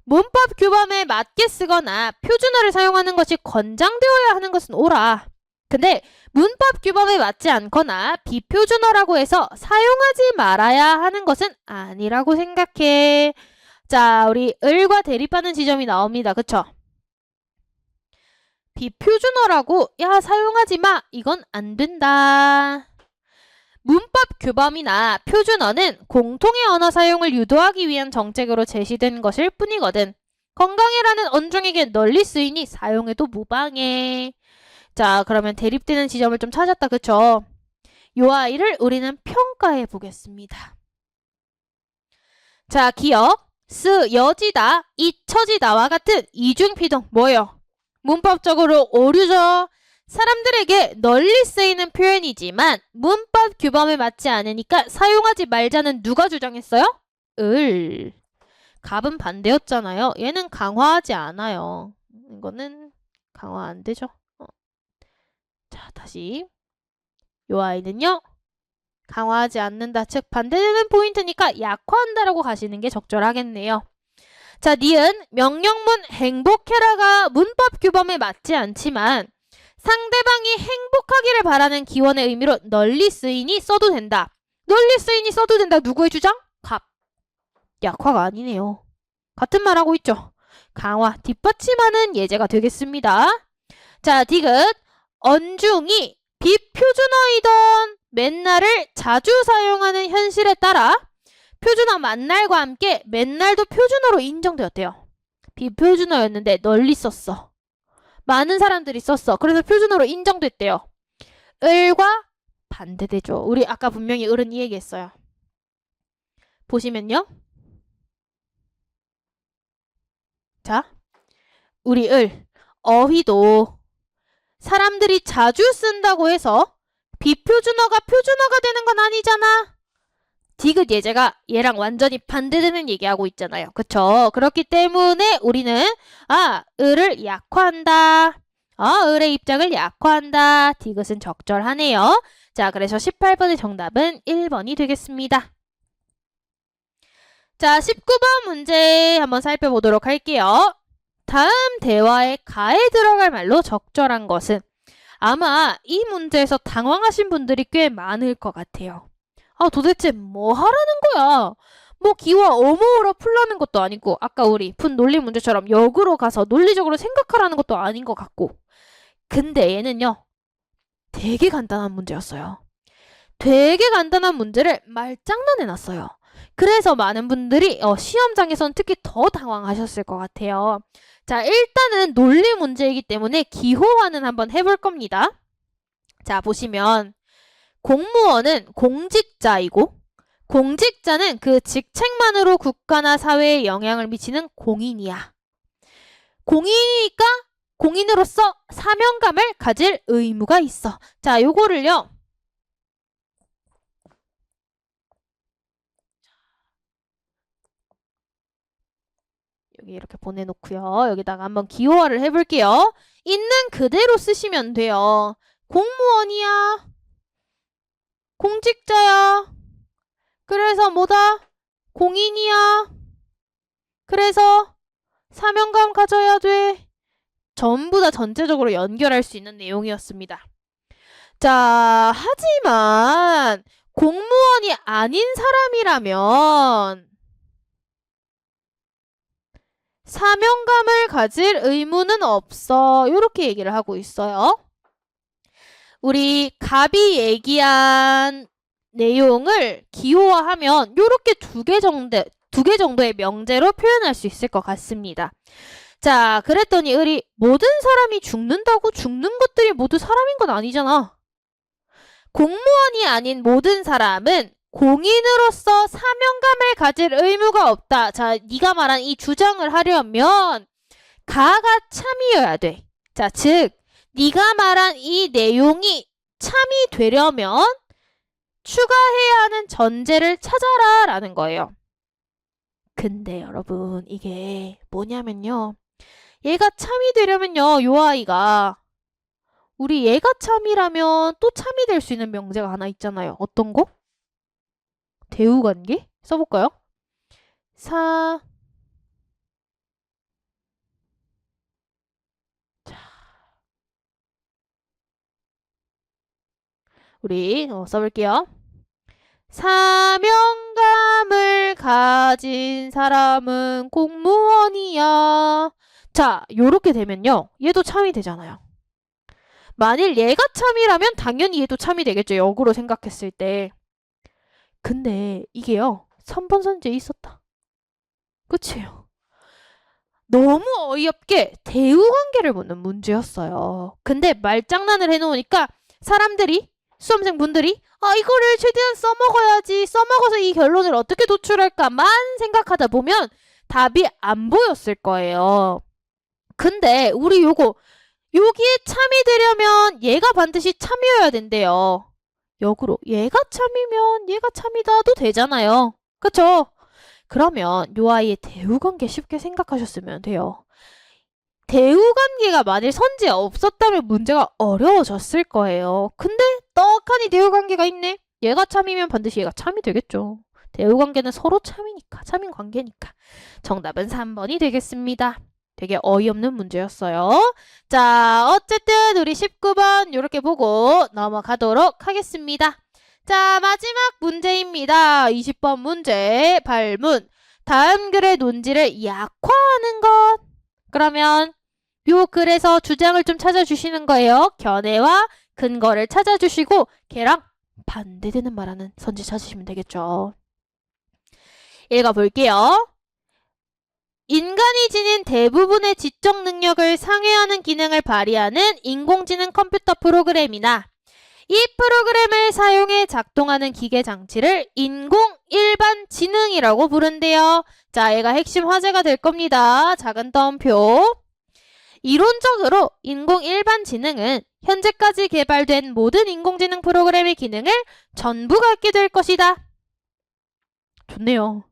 S1: 문법 규범에 맞게 쓰거나 표준어를 사용하는 것이 권장되어야 하는 것은 옳아. 근데 문법 규범에 맞지 않거나 비표준어라고 해서 사용하지 말아야 하는 것은 아니라고 생각해. 자, 우리 을과 대립하는 지점이 나옵니다. 그쵸? 비표준어라고 야 사용하지 마. 이건 안 된다. 문법 규범이나 표준어는 공통의 언어 사용을 유도하기 위한 정책으로 제시된 것일 뿐이거든. 건강해라는 언중에게 널리 쓰이니 사용해도 무방해. 자, 그러면 대립되는 지점을 좀 찾았다. 그쵸? 요 아이를 우리는 평가해 보겠습니다. 자, 기억, 쓰, 여지다, 잊혀지다와 같은 이중피동 뭐예요? 문법적으로 오류죠. 사람들에게 널리 쓰이는 표현이지만 문법 규범에 맞지 않으니까 사용하지 말자는 누가 주장했어요? 을. 갑은 반대였잖아요. 얘는 강화하지 않아요. 이거는 강화 안 되죠. 자, 다시. 요 아이는요. 강화하지 않는다. 즉 반대되는 포인트니까 약화한다라고 가시는 게 적절하겠네요. 자, 니은 명령문 행복해라가 문법 규범에 맞지 않지만 상대방이 행복하기를 바라는 기원의 의미로 널리 쓰이니 써도 된다. 널리 쓰이니 써도 된다. 누구의 주장? 갑. 약화가 아니네요. 같은 말 하고 있죠. 강화, 뒷받침하는 예제가 되겠습니다. 자, 디귿. 언중이 비표준어이던 맨날을 자주 사용하는 현실에 따라 표준어 만날과 함께 맨날도 표준어로 인정되었대요. 비표준어였는데 널리 썼어. 많은 사람들이 썼어. 그래서 표준어로 인정됐대요. 을과 반대되죠. 우리 아까 분명히 을은 이 얘기했어요. 보시면요. 자, 우리 을, 어휘도 사람들이 자주 쓴다고 해서 비표준어가 표준어가 되는 건 아니잖아. 디귿 예제가 얘랑 완전히 반대되는 얘기하고 있잖아요. 그쵸? 그렇기 때문에 우리는 을을 약화한다. 을의 입장을 약화한다. 디귿은 적절하네요. 자, 그래서 18번의 정답은 1번이 되겠습니다. 자, 19번 문제 한번 살펴보도록 할게요. 다음 대화에 가에 들어갈 말로 적절한 것은 아마 이 문제에서 당황하신 분들이 꽤 많을 것 같아요. 도대체 뭐 하라는 거야? 뭐 기와 어모어로 풀라는 것도 아니고 아까 우리 푼 논리 문제처럼 역으로 가서 논리적으로 생각하라는 것도 아닌 것 같고 근데 얘는요 되게 간단한 문제였어요. 되게 간단한 문제를 말장난해 놨어요. 그래서 많은 분들이 시험장에서는 특히 더 당황하셨을 것 같아요. 자, 일단은 논리 문제이기 때문에 기호화는 한번 해볼 겁니다. 자, 보시면 공무원은 공직자이고 공직자는 그 직책만으로 국가나 사회에 영향을 미치는 공인이야. 공인이니까 공인으로서 사명감을 가질 의무가 있어. 자, 요거를요. 여기 이렇게 보내놓고요. 여기다가 한번 기호화를 해볼게요. 있는 그대로 쓰시면 돼요. 공무원이야. 공직자야. 그래서 뭐다? 공인이야. 그래서 사명감 가져야 돼. 전부 다 전체적으로 연결할 수 있는 내용이었습니다. 자, 하지만 공무원이 아닌 사람이라면 사명감을 가질 의무는 없어. 이렇게 얘기를 하고 있어요. 우리 갑이 얘기한 내용을 기호화하면 이렇게 두 개 정도의 명제로 표현할 수 있을 것 같습니다. 자, 그랬더니 을이 모든 사람이 죽는다고 죽는 것들이 모두 사람인 건 아니잖아. 공무원이 아닌 모든 사람은 공인으로서 사명감을 가질 의무가 없다. 자, 네가 말한 이 주장을 하려면 가가 참이어야 돼. 자, 즉 네가 말한 이 내용이 참이 되려면 추가해야 하는 전제를 찾아라 라는 거예요. 근데 여러분 이게 뭐냐면요. 얘가 참이 되려면요. 요 아이가 우리 얘가 참이라면 또 참이 될 수 있는 명제가 하나 있잖아요. 어떤 거? 대우관계? 써볼까요? 사, 우리 써볼게요. 사명감을 가진 사람은 공무원이야. 자, 요렇게 되면요. 얘도 참이 되잖아요. 만일 얘가 참이라면 당연히 얘도 참이 되겠죠. 역으로 생각했을 때. 근데 이게요. 3번 선지에 있었다. 그치요? 너무 어이없게 대우관계를 묻는 문제였어요. 근데 말장난을 해놓으니까 사람들이, 수험생분들이 이거를 최대한 써먹어야지, 써먹어서 이 결론을 어떻게 도출할까만 생각하다 보면 답이 안 보였을 거예요. 근데 우리 여기에 참이 되려면 얘가 반드시 참이어야 된대요. 역으로 얘가 참이면 얘가 참이다도 되잖아요. 그쵸? 그러면 요 아이의 대우관계 쉽게 생각하셨으면 돼요. 대우관계가 만일 선지에 없었다면 문제가 어려워졌을 거예요. 근데 떡하니 대우관계가 있네. 얘가 참이면 반드시 얘가 참이 되겠죠. 대우관계는 서로 참이니까, 참인 관계니까. 정답은 3번이 되겠습니다. 되게 어이없는 문제였어요. 자, 어쨌든 우리 19번 이렇게 보고 넘어가도록 하겠습니다. 자, 마지막 문제입니다. 20번 문제, 발문. 다음 글의 논지를 약화하는 것. 그러면 요 글에서 주장을 좀 찾아주시는 거예요. 견해와 근거를 찾아주시고 걔랑 반대되는 말하는 선지 찾으시면 되겠죠. 읽어볼게요. 인간이 지닌 대부분의 지적 능력을 상회하는 기능을 발휘하는 인공지능 컴퓨터 프로그램이나 이 프로그램을 사용해 작동하는 기계 장치를 인공 일반 지능이라고 부른대요. 자, 얘가 핵심 화제가 될 겁니다. 작은 따옴표. 이론적으로 인공 일반 지능은 현재까지 개발된 모든 인공지능 프로그램의 기능을 전부 갖게 될 것이다. 좋네요.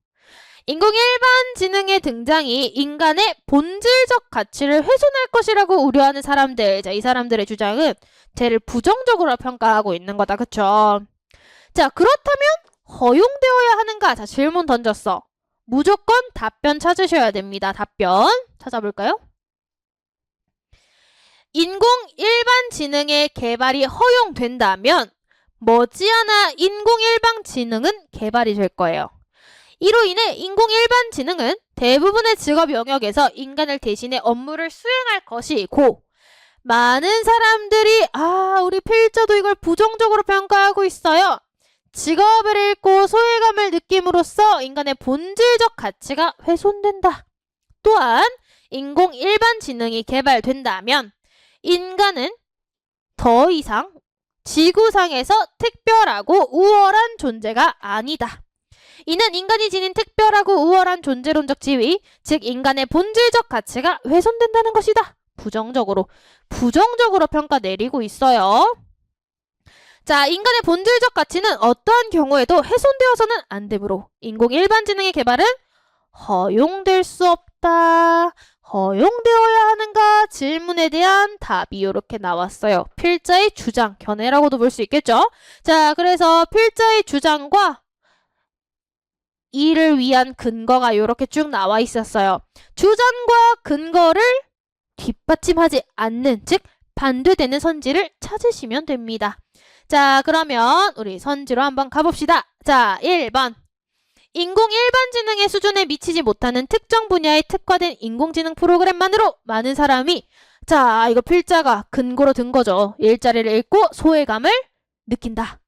S1: 인공 일반 지능의 등장이 인간의 본질적 가치를 훼손할 것이라고 우려하는 사람들. 자, 이 사람들의 주장은 쟤를 부정적으로 평가하고 있는 거다. 그쵸? 자, 그렇다면 허용되어야 하는가? 자, 질문 던졌어. 무조건 답변 찾으셔야 됩니다. 답변 찾아볼까요? 인공 일반 지능의 개발이 허용된다면 머지않아 인공 일반 지능은 개발이 될 거예요. 이로 인해 인공 일반 지능은 대부분의 직업 영역에서 인간을 대신해 업무를 수행할 것이고 많은 사람들이 우리 필자도 이걸 부정적으로 평가하고 있어요. 직업을 잃고 소외감을 느낌으로써 인간의 본질적 가치가 훼손된다. 또한 인공 일반 지능이 개발된다면 인간은 더 이상 지구상에서 특별하고 우월한 존재가 아니다. 이는 인간이 지닌 특별하고 우월한 존재론적 지위, 즉 인간의 본질적 가치가 훼손된다는 것이다. 부정적으로 평가 내리고 있어요. 자, 인간의 본질적 가치는 어떠한 경우에도 훼손되어서는 안 되므로 인공 일반지능의 개발은 허용될 수 없다. 허용되어야 하는가? 질문에 대한 답이 이렇게 나왔어요. 필자의 주장, 견해라고도 볼 수 있겠죠? 자, 그래서 필자의 주장과 이를 위한 근거가 이렇게 쭉 나와 있었어요. 주장과 근거를 뒷받침하지 않는, 즉 반대되는 선지를 찾으시면 됩니다. 자, 그러면 우리 선지로 한번 가봅시다. 자, 1번. 인공 일반지능의 수준에 미치지 못하는 특정 분야에 특화된 인공지능 프로그램만으로 많은 사람이, 자, 이거 필자가 근거로 든 거죠. 일자리를 읽고 소외감을 느낀다.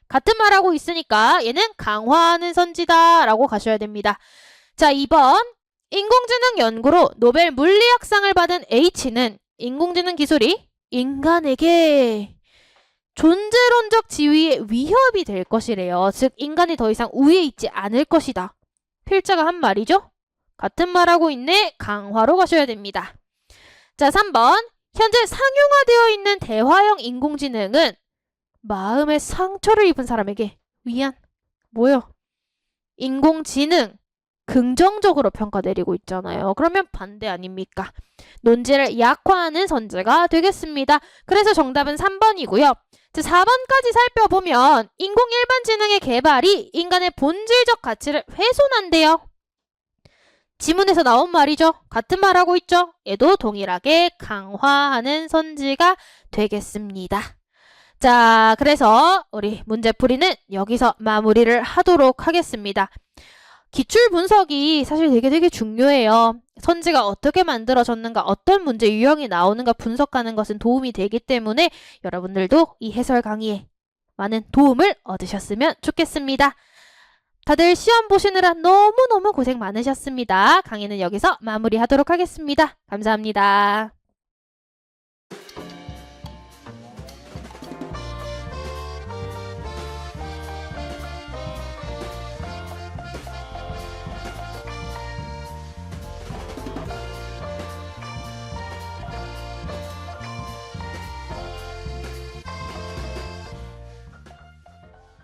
S1: 같은 말하고 있으니까 얘는 강화하는 선지다 라고 가셔야 됩니다. 자, 2번. 인공지능 연구로 노벨 물리학상을 받은 H는 인공지능 기술이 인간에게 존재론적 지위에 위협이 될 것이래요. 즉 인간이 더 이상 우위에 있지 않을 것이다. 필자가 한 말이죠. 같은 말하고 있네. 강화로 가셔야 됩니다. 자, 3번. 현재 상용화되어 있는 대화형 인공지능은 마음의 상처를 입은 사람에게 위한 인공지능, 긍정적으로 평가 내리고 있잖아요. 그러면 반대 아닙니까? 논지를 약화하는 선지가 되겠습니다. 그래서 정답은 3번이고요. 4번까지 살펴보면 인공 일반지능의 개발이 인간의 본질적 가치를 훼손한대요. 지문에서 나온 말이죠. 같은 말하고 있죠. 얘도 동일하게 강화하는 선지가 되겠습니다. 자, 그래서 우리 문제풀이는 여기서 마무리를 하도록 하겠습니다. 기출 분석이 사실 되게 중요해요. 선지가 어떻게 만들어졌는가, 어떤 문제 유형이 나오는가 분석하는 것은 도움이 되기 때문에 여러분들도 이 해설 강의에 많은 도움을 얻으셨으면 좋겠습니다. 다들 시험 보시느라 너무너무 고생 많으셨습니다. 강의는 여기서 마무리하도록 하겠습니다. 감사합니다.